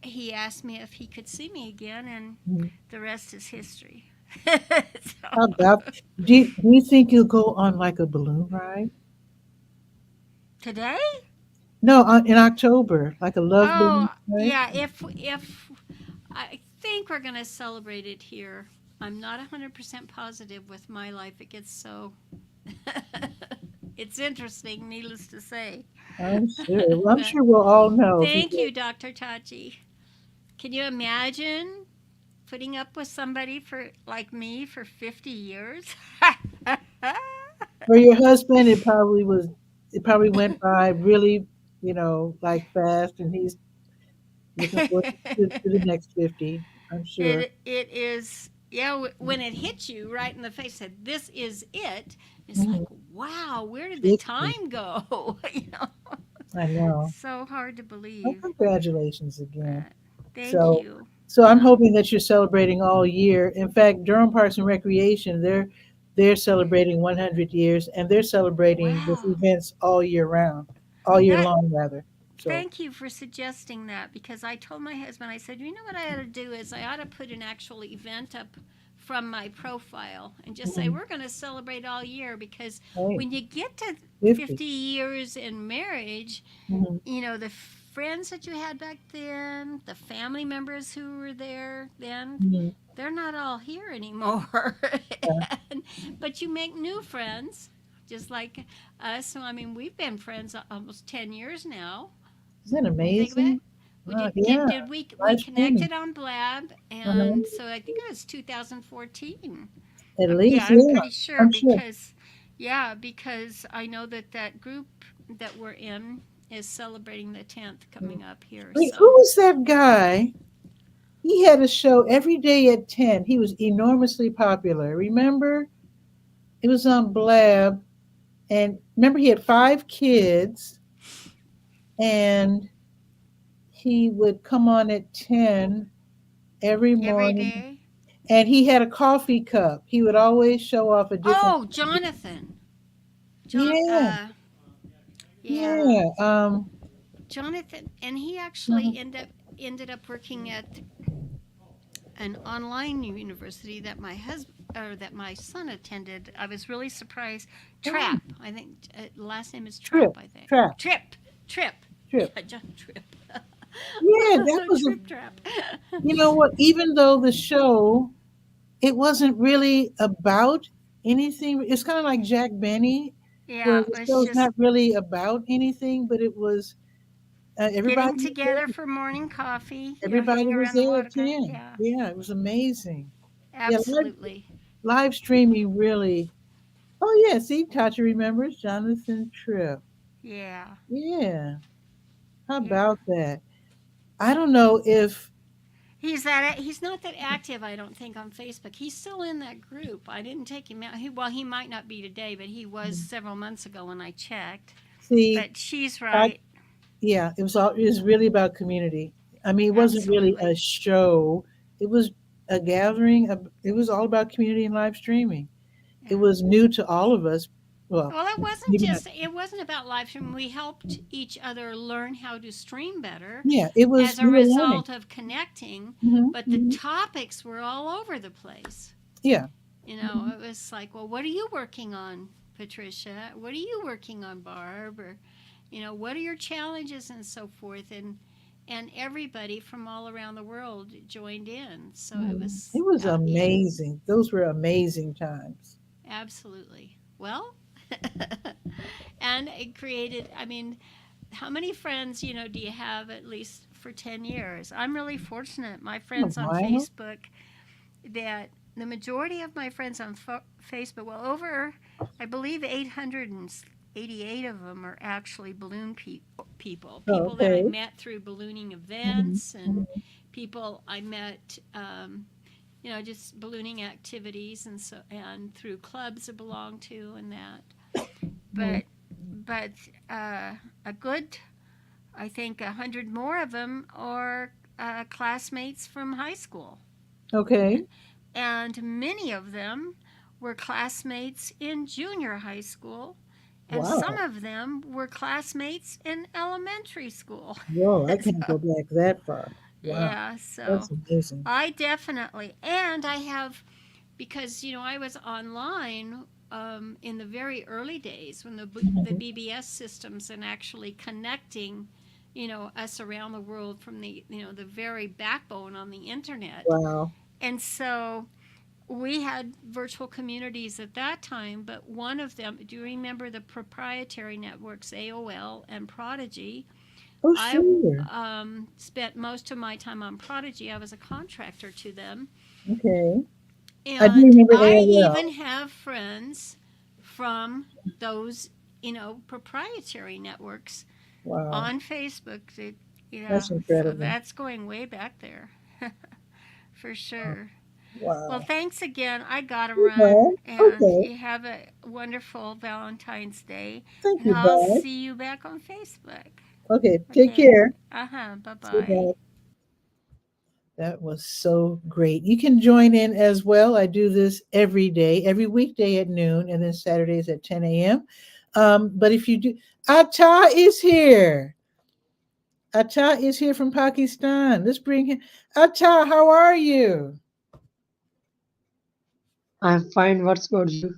he asked me if he could see me again, and Mhm. the rest is history. How So, about, do you think you'll go on like a balloon ride? today? No, in October, like a love balloon Oh, ride? yeah. If I think we're gonna celebrate it here. I'm not 100% positive with my life. It gets so. It's interesting, needless to say. I'm sure. Well, I'm But sure we'll all know if you thank go. you, Dr. Tachi. Can you imagine putting up with somebody for like me for 50 years? For your husband, it probably went by really, like fast, and he's looking forward to the next 50, I'm sure. it is, yeah. When it hits you right in the face, said this is it. It's like, Mhm. wow, where did the 50, time go? I know. So hard to Well, believe. congratulations again. But thank So, you. so I'm Um, hoping that you're celebrating all year. In fact, Durham Parks and Recreation, they're celebrating 100 years, and they're celebrating with wow, events all year round, all year that long rather. So, thank you for suggesting that because I told my husband, I said, you know what I ought to do is I ought to put an actual event up from my profile and just say mhm, we're going to celebrate all year because hey, when you get to 50. 50 years in marriage, Mhm, the friends that you had back then, the family members who were there then, mhm, they're not all here anymore. yeah. and, but you make new friends, just like us. So, I mean, we've been friends almost 10 years now. Isn't that When you think about it, amazing? we Yeah, we live streaming. connected on Blab, and Uh-huh. so I think it was 2014. At Yeah, least, I'm yeah, pretty sure I'm sure. because, yeah, because I know that group that we're in is celebrating the 10th Mhm. coming up here. Wait, who So, was that guy? He had a show every day at 10. He was enormously popular. Remember? It was on Blab. And remember, he had 5 kids, and he would come on at 10 every every morning. day. And he had a coffee cup. He would always show off a different. Oh, Jonathan. John, Yeah, yeah, yeah. Jonathan, and he Mhm. actually ended up working at an online university that my husband or that my son attended. I was really surprised. Oh, Trap, I think last name is Trap. trip, I think trap, Trip. trip. Yeah, John Trip. Yeah, that was a. Trip Trap. You know what? Even though the show, it wasn't really about anything. It's kind of like Jack Benny, where Yeah, the it's show's just not really about anything, but it was everybody getting was together there. for morning coffee. Everybody Hitting was around the there at water. 10. Yeah, Yeah, it was amazing. Yeah, absolutely. live streaming really. Oh yeah, see, Tasha remembers Jonathan Tripp. Yeah, Yeah, how yeah. about that? I don't know if. He's not that active, I don't think, on Facebook. He's still in that group. I didn't take him out. He might not be today, but he was several months ago when I checked. See, But she's I, right. yeah, it was really about community. I mean, it wasn't really a Absolutely. show. It was a gathering. It was all about community and live streaming. It Yeah. was new to all of us. Well, Well, it wasn't maybe not. just it wasn't about live stream. We helped each other learn how to stream better Yeah, it was. as a You were learning. result of connecting, Hmm, but the hmm. topics were all over the place. Yeah. It was like, well, what are you working on, Patricia? What are you working on, Barb? Or, what are your challenges and so forth? And everybody from all around the world joined in. So it Mhm. was, It was yeah, amazing. Those were amazing times. absolutely. Well, and it created, I mean, how many friends, do you have at least for 10 years? I'm really fortunate. My Oh, friends on wow. Facebook, that the majority of my friends on Facebook, well, over, I believe, 888 of them are actually balloon people, Oh, people that I okay. met through ballooning Mhm, events and mhm, people I met, just ballooning activities and through clubs I belong to and that. mhm. But a good, I think, 100 more of them are classmates from high school, Okay. and many of them were classmates in junior high school, and some Wow. of them were classmates in elementary school. Whoa, I can't So, go back that far. Wow. yeah, That's so amazing. I definitely, and I have because I was online in the very early days when the Mhm. BBS systems and actually connecting us around the world from the very backbone on the internet. Wow. And so we had virtual communities at that time, but one of them, do you remember the proprietary networks AOL and Prodigy? Oh, I sure. spent most of my time on Prodigy. I was a contractor to them. Okay. I do And remember I AOL. even have friends from those, proprietary networks Wow. on Facebook. Yeah, That's so incredible. that's going way back there for sure. Well, Wow. thanks again. I gotta run, Well, and okay. you have a wonderful Valentine's Day, Thank and you, I'll Bob. see you back on Facebook. Okay. Take Okay. care. Bye See you, bye. Bob. That was so great. You can join in as well. I do this every day, every weekday at noon, and then Saturdays at 10 a.m. But if you do, Atta is here. Atta is here from Pakistan. Let's bring him. Atta, how are you? I'm fine. What's about you?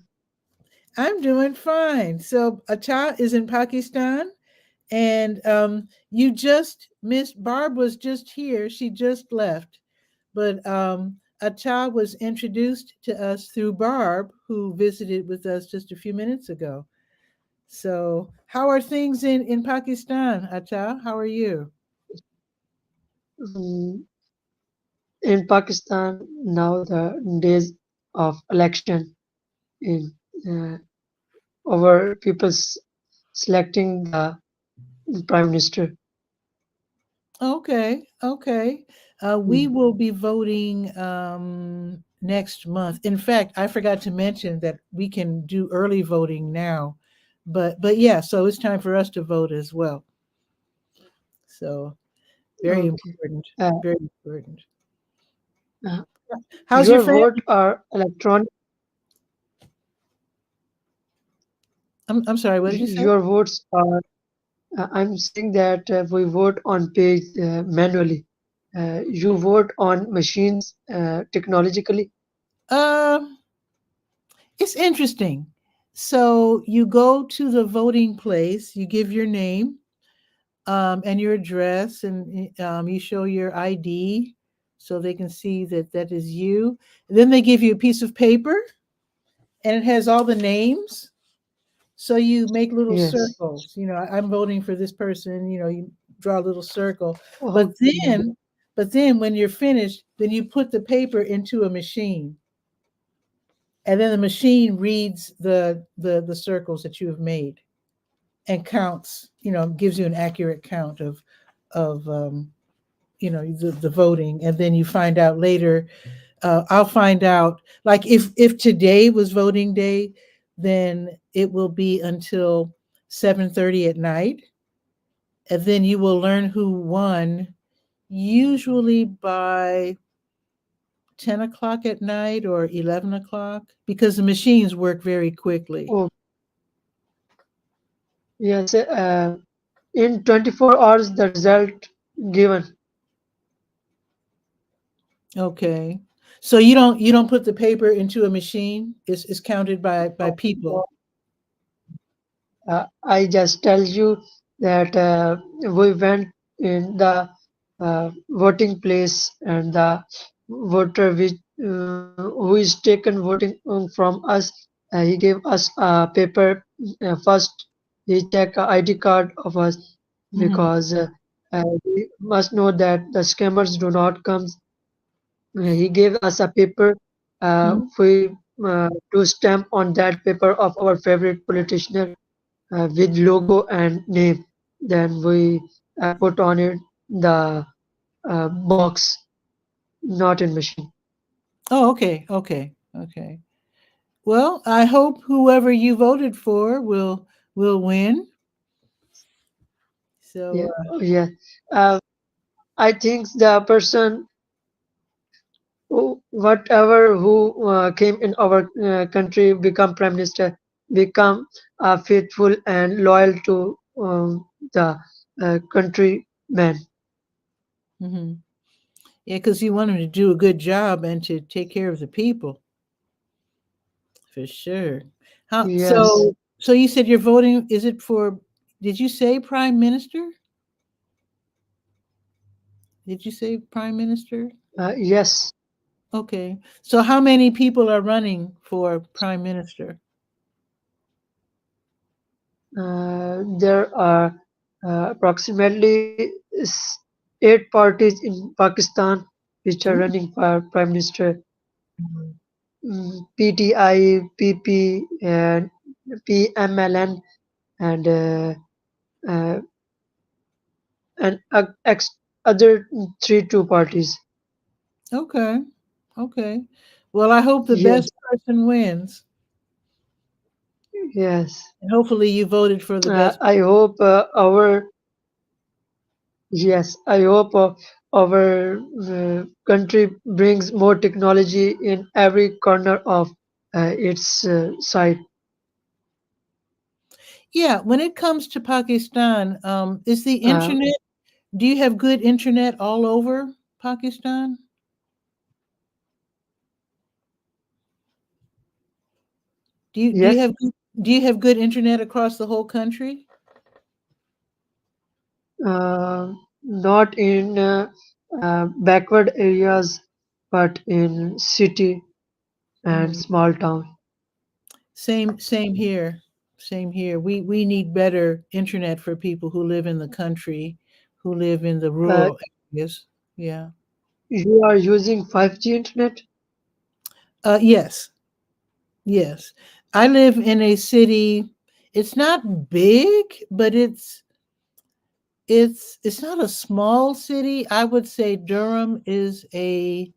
I'm doing fine. So Atta is in Pakistan, and you just missed. Barb was just here. She just left, but Atta was introduced to us through Barb, who visited with us just a few minutes ago. So, how are things in Pakistan, Atta? How are you? Mm, in Pakistan, now the days of election in uh, our people's selecting the prime minister. Okay, okay. We Mm, will be voting next month. In fact, I forgot to mention that we can do early voting now, but yeah, so it's time for us to vote as well. So very okay. important, Uh, very important. uh, How's your your family? vote are electronic. I'm sorry. What did you say? Your votes are. I'm saying that we vote on page manually. You vote on machines technologically. Um, it's interesting. So you go to the voting place, you give your name, and your address, and you show your ID so they can see that that is you. Then they give you a piece of paper, and it has all the names. So you make little Yes. circles. I'm voting for this person. You draw a little circle, but Okay. then, but then when you're finished, then you put the paper into a machine, and then the machine reads the circles that you have made and counts. Gives you an accurate count of the voting, and then you find out later. I'll find out, like, if today was voting day, then it will be until 7:30 at night, and then you will learn who won, usually by 10 o'clock at night or 11 o'clock, because the machines work very quickly. Oh, yes. In 24 hours, the result given. Okay, so you don't put the paper into a machine. It's counted by No, people. no. I just tell you that we went in the voting place and the voter who is taken voting from us, he gave us a paper. First, he check a ID card of us Hmm. because we must know that the scammers do not come. He gave us a paper. Hmm. We do stamp on that paper of our favorite politician with logo and name. Then we put on it the box, not in machine. Oh, okay, okay, okay. Well, I hope whoever you voted for will win. Yeah, So, oh, yeah. Uh, I think the person whatever who came in our country become prime minister become faithful and loyal to the countrymen. yeah, because you want them to do a good job and to take care of the people. for sure. How Yes, so you said you're voting, is it for, did you say prime minister? Did you say prime minister? yes. Okay. So how many people are running for prime minister? There are approximately 8 parties in Pakistan which are Ooh, running for Prime Minister. PTI, PP, and PMLN, and uh, other three two parties. okay. Okay. Well, I hope the Yes, best person wins. yes. And hopefully you voted for the best. I hope our Yes, I hope our country brings more technology in every corner of its site. Yeah, when it comes to Pakistan, is the Uh, internet, do you have good internet all over Pakistan? Do you yes, have do you have good internet across the whole country? not in backward areas, but in city and Mhm. small town. Same here. Same here. We need better internet for people who live in the country, who live in the Uh, rural areas. Yeah. you are using 5G internet? Yes. Yes. I live in a city. It's not big, but it's not a small city. I would say Durham is a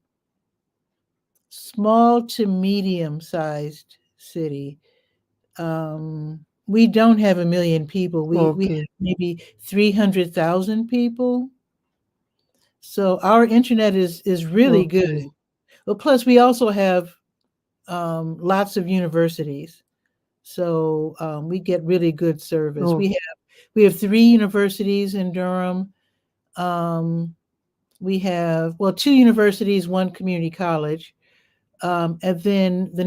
small to medium sized city. We don't have a million people. We Okay, have maybe 300,000 people. So our internet is really good. okay, Well, plus we also have lots of universities, so we get really good service. oh, We have three universities in Durham. Um, we have, well, two universities, one community college, and then the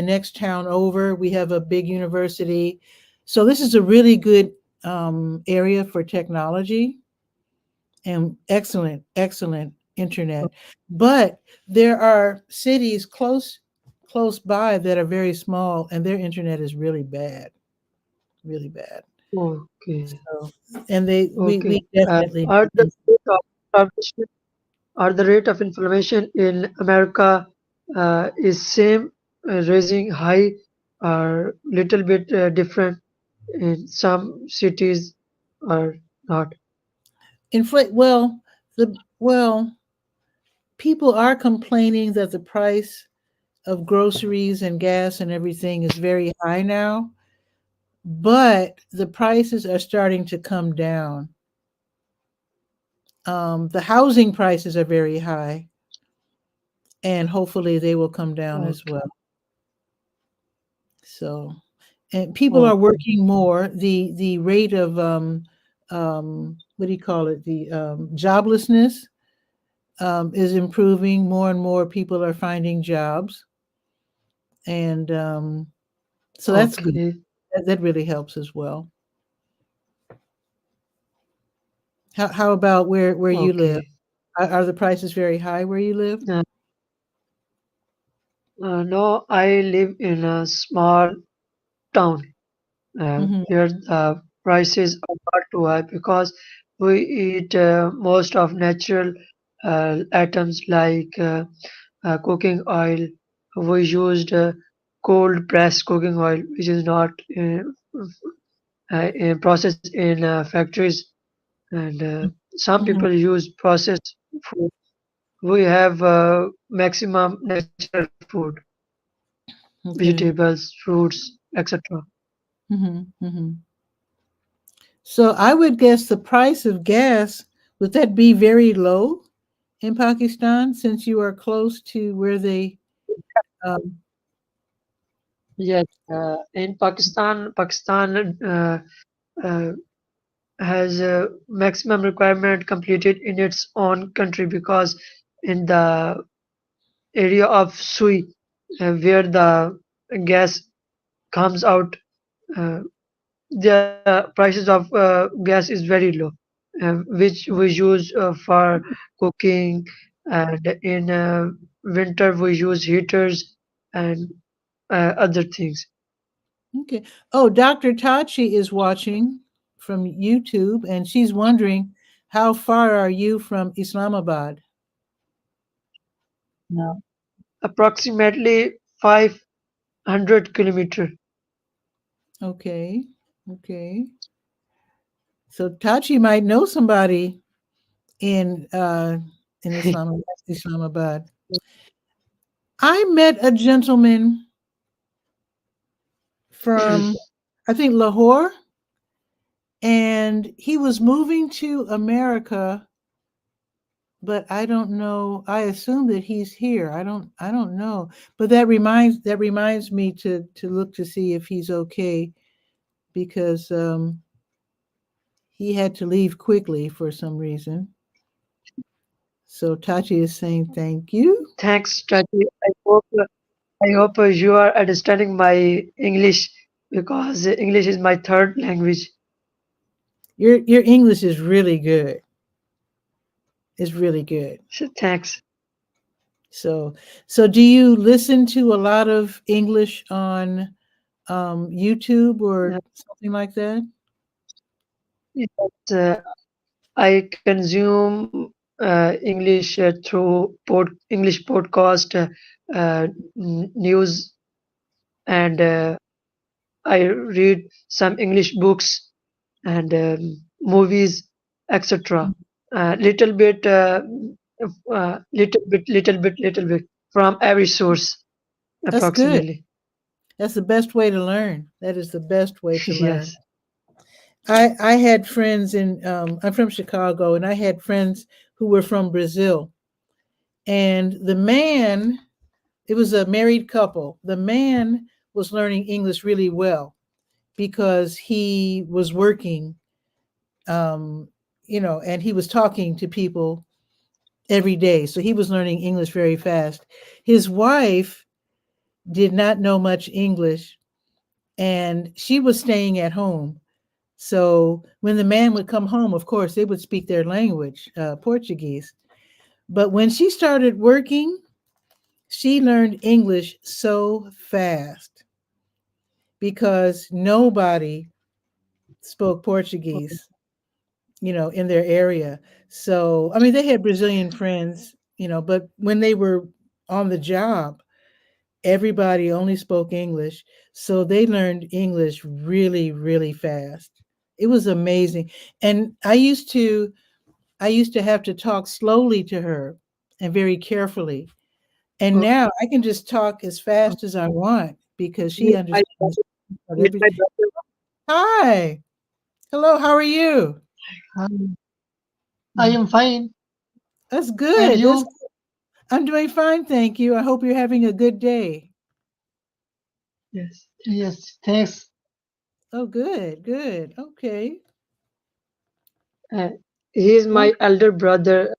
next town over, we have a big university. So this is a really good area for technology and excellent internet. But there are cities close by that are very small, and their internet is really bad. okay, So, and they okay. we definitely Are the need. rate of information, are the rate of inflammation in America is same, raising high, or little bit different in some cities or not? Inflate. Well, people are complaining that the price of groceries and gas and everything is very high now, but the prices are starting to come down. The housing prices are very high, and hopefully they will come down as Okay, well. So, and people are okay, working more. The rate of what do you call it? The joblessness is improving. More and more people are finding jobs, and so that's good. okay, That really helps as well. How about where you live? okay. Are the prices very high where you live? Uh, no, I live in a small town Hmm. where the prices are not too high because we eat most of natural items like cooking oil. We used cold pressed cooking oil, which is not processed in factories, and some Hmm. people use processed food. We have maximum natural food, Okay. vegetables, fruits, etc. Hmm. So I would guess the price of gas, would that be very low in Pakistan since you are close to where they um, Yes, in Pakistan uh, has a maximum requirement completed in its own country because in the area of Sui, where the gas comes out, uh, the prices of gas is very low, which we use for cooking, and in winter we use heaters and other things. Okay. Oh, Dr. Tachi is watching from YouTube, and she's wondering, how far are you from Islamabad? Approximately 500 kilometer. Okay. Okay. So Tachi might know somebody in Islamabad. I met a gentleman from, I think, Lahore, and he was moving to America, but I don't know. I assume that he's here. I don't know. But that reminds me to look to see if he's okay, because he had to leave quickly for some reason. So Tachi is saying thank you. Thanks, Tati. I hope you are understanding my English, because English is my third language. Your English is really good. It's really good. So thanks. So do you listen to a lot of English on YouTube or Uh, something like that? yes, I consume English through English podcast, news, and I read some English books and movies, etc. Little bit from every source, That's good. approximately. That's the best way to learn. That is the best way to learn. Yes. I had friends I'm from Chicago, and I had friends who were from Brazil. And the man, it was a married couple. The man was learning English really well because he was working, um, and he was talking to people every day. So he was learning English very fast. His wife did not know much English, and she was staying at home. So when the man would come home, of course, they would speak their language, Portuguese. But when she started working, she learned English so fast because nobody spoke Portuguese, in their area. So, I mean, they had Brazilian friends, but when they were on the job, everybody only spoke English. So they learned English really, really fast. It was amazing. And I used to have to talk slowly to her and very carefully. And Oh, now I can just talk as oh, fast as I want because she meet my understands meet my everything. brother. Hi. Hello, how are you? I am fine. That's And good. you? I'm doing fine, thank you. I hope you're having a good day. Yes. Yes. Thanks. Oh, good, good. Okay. Uh, he is Well, my elder brother,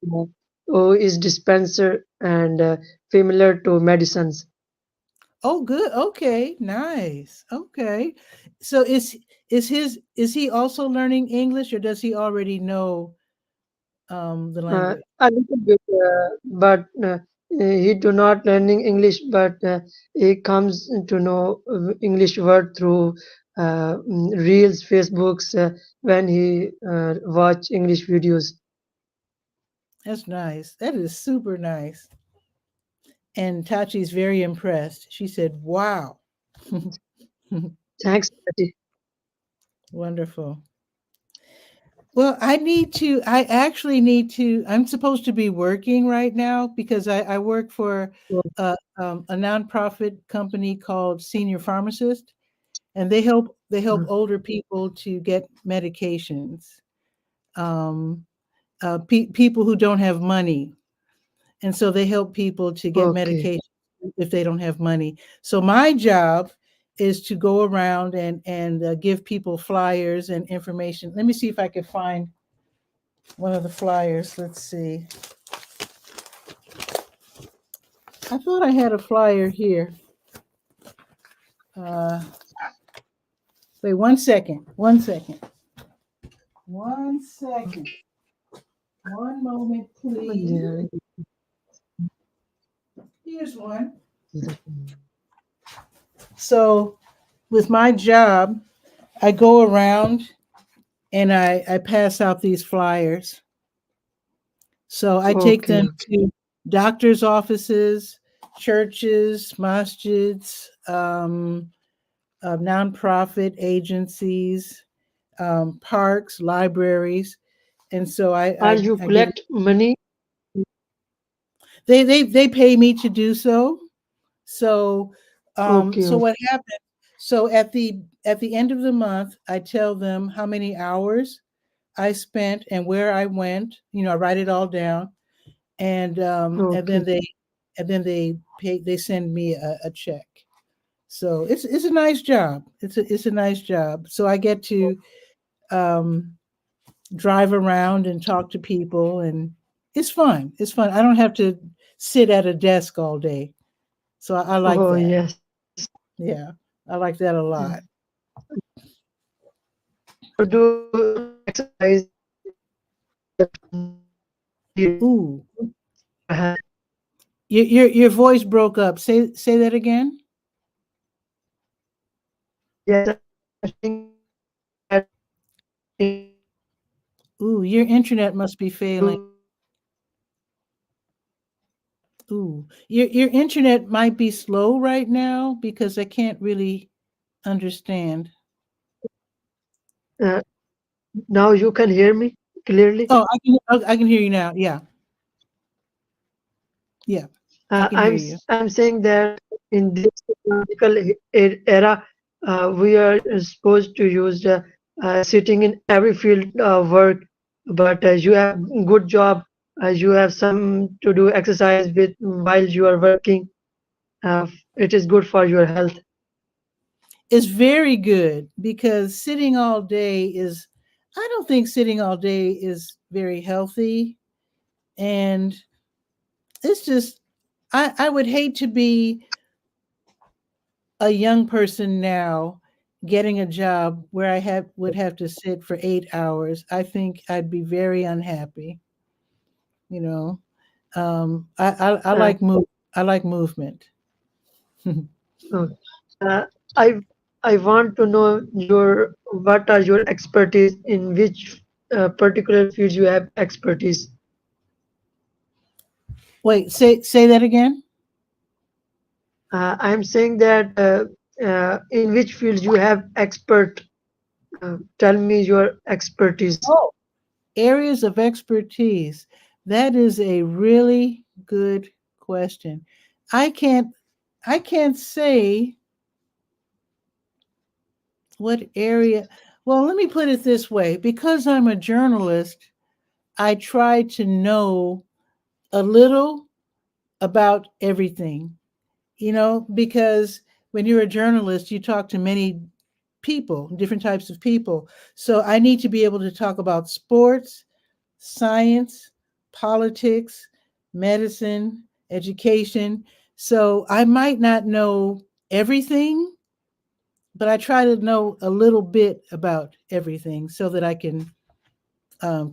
who is dispenser and familiar to medicines. oh, good. Okay, nice. Okay. So is he also learning English, or does he already know the language? A little bit, but he do not learning English, but he comes to know English word through reels, Facebooks, when he watch English videos. That's nice. That is super nice. And Tachi's very impressed. She said, "Wow." Thanks, Patty. Wonderful. Well, I actually need to, I'm supposed to be working right now because I work for a nonprofit company called Senior Pharmacist, and they help Uh, older people to get medications. Um, people who don't have money, and so they help people to get Okay. medication if they don't have money. So my job is to go around and give people flyers and information. Let me see if I can find one of the flyers. Let's see. I thought I had a flyer here. Uh, wait 1 second. 1 second. 1 second. 1 moment, please. Here's one. So, with my job, I go around and I pass out these flyers. So I take Okay, them okay. to doctors' offices, churches, masjids, nonprofit agencies, parks, libraries, and so And you I give. collect money? They pay me to do so. So Okay, so okay. what happens? So at the end of the month, I tell them how many hours I spent and where I went. You know, I write it all down, and Okay. then they pay. They send me a check. So it's a nice job. It's a nice job. So I get to um, drive around and talk to people, and it's fun. It's fun. I don't have to sit at a desk all day. So I like Oh, that. yes. Yeah, I like that a Yeah. lot. You do exercise Ooh, uh, your voice broke up. Say that again. yes, I think that Ooh, your internet must be failing. you Ooh, your internet might be slow right now because I can't really understand. uh, now you can hear me clearly. Oh, I can hear you now. Yeah, yeah, I can hear you. I'm saying that in this technological era, we are supposed to use sitting in every field of work, but you have good job, you have some to do exercise with while you are working. It is good for your health. It's very good because sitting all day is. I don't think sitting all day is very healthy, and it's just. I would hate to be a young person now getting a job where would have to sit for 8 hours. I think I'd be very unhappy. You know, I Uh, like I like movement. uh, uh, I I want to know your what are your expertise in which particular fields you have expertise. Wait, say that again. I'm saying that in which field you have expert. Tell me your expertise. Oh, areas of expertise. That is a really good question. I can't I can't say what area. Well, let me put it this way. Because I'm a journalist, I try to know a little about everything, because when you're a journalist, you talk to many people, different types of people. So I need to be able to talk about sports, science, politics, medicine, education. So I might not know everything, but I try to know a little bit about everything so that I can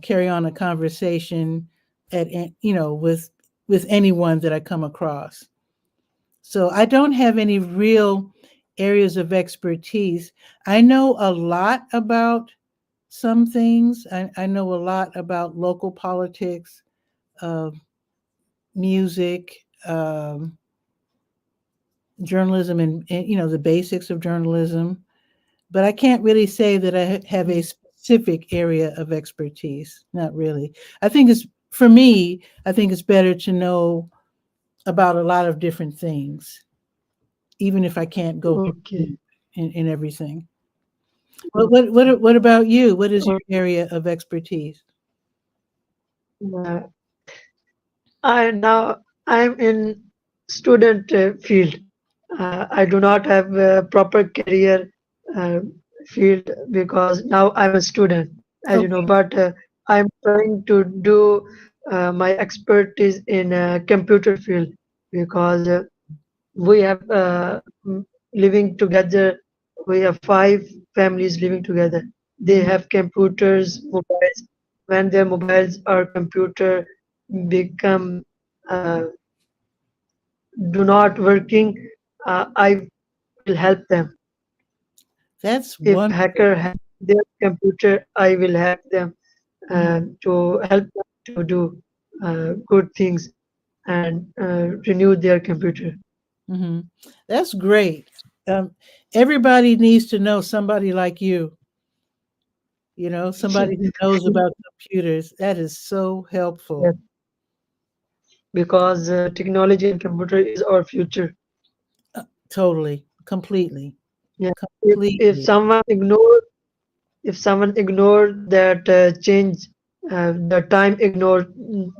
carry on a conversation with anyone that I come across. So I don't have any real areas of expertise. I know a lot about some things. I know a lot about local politics, uh, music, journalism, and the basics of journalism. But I can't really say that I have a specific area of expertise. Not really. I think it's for me. I think it's better to know about a lot of different things, even if I can't go Okay. deep in everything. What about you? What is your area of expertise? Uh, I now I'm in student field. I do not have a proper career uh, field because now I'm a student, as you know. Okay. But I'm trying to do my expertise in computer field because we have living together. We have 5 families living together. They have computers, mobiles. When their mobiles or computer become do not working, I will help them. That's If wonderful. hacker hack their computer, I will hack them Mhm, to help them to do good things and renew their computer. mhm. That's great. Um, Everybody needs to know somebody like you. Somebody who knows about computers. That is so Yes, helpful. because technology and computer is our future. Totally, completely, Yeah. If completely. someone ignore that change, the time ignore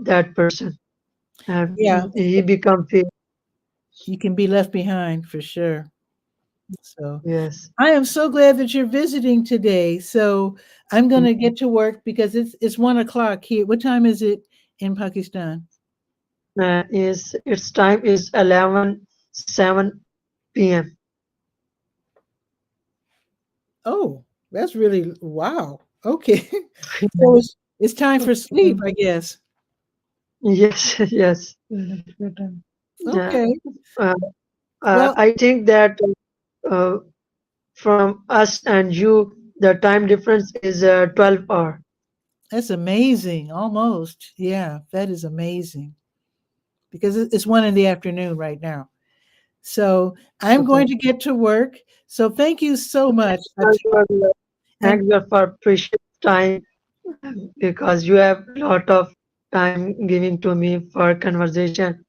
that person, and Yeah, he become fail. you can be left behind for sure. So Yes. I am so glad that you're visiting today. So I'm going to get to work because it's 1 o'clock here. What time is it in Pakistan? Is its time is 11:07 p.m. Oh, that's really wow. Okay. So it's time for sleep, I guess. Yes, yes. Yeah. Okay. Uh, Well, I think that uh, from us and you, the time difference is 12 hour. that's amazing. Almost. Yeah, that is amazing because it's 1 in the afternoon right now. So I'm Okay. going to get to work. So thank you so much. And Thanks for precious time because you have a lot of time giving to me for conversation,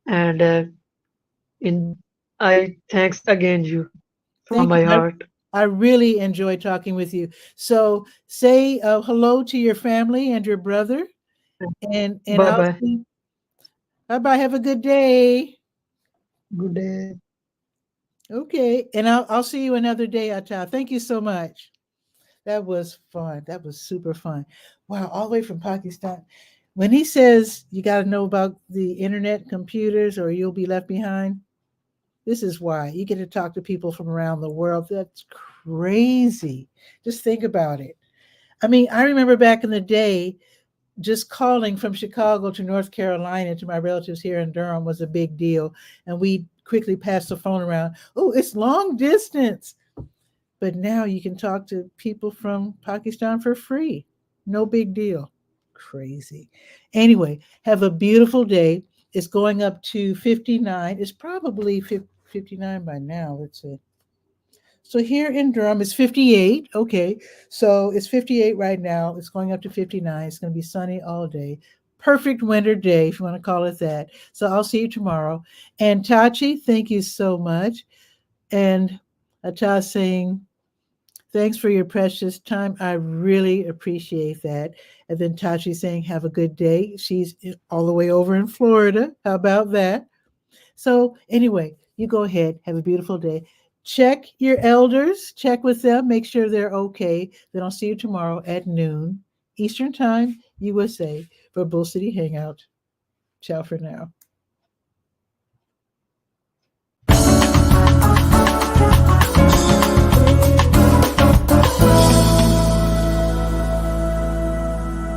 and in I thanks again you from thank you. my heart. I really enjoy talking with you. So say hello to your family and your brother, and Bye I'll bye. see. Bye bye. Have a good day. Good day. Okay, and I'll see you another day, Ata. Thank you so much. That was fun. That was super fun. Wow, all the way from Pakistan. When he says you got to know about the internet, computers, or you'll be left behind, this is why you get to talk to people from around the world. That's crazy. Just think about it. I mean, I remember back in the day, just calling from Chicago to North Carolina to my relatives here in Durham was a big deal. And we quickly passed the phone around. Oh, it's long distance. But now you can talk to people from Pakistan for free. No big deal. Crazy. Anyway, have a beautiful day. It's going up to 59. It's probably 59 by now. Let's see. So here in Durham, it's 58. Okay. So it's 58 right now. It's going up to 59. It's going to be sunny all day. Perfect winter day, if you want to call it that. So I'll see you tomorrow. And Tachi, thank you so much. And Ata saying, thanks for your precious time. I really appreciate that. And then Tachi saying, have a good day. She's all the way over in Florida. How about that? So, anyway, you go ahead, have a beautiful day. Check your elders, check with them, make sure they're okay. Then I'll see you tomorrow at noon Eastern Time, USA, for Bull City Hangout. Ciao for now.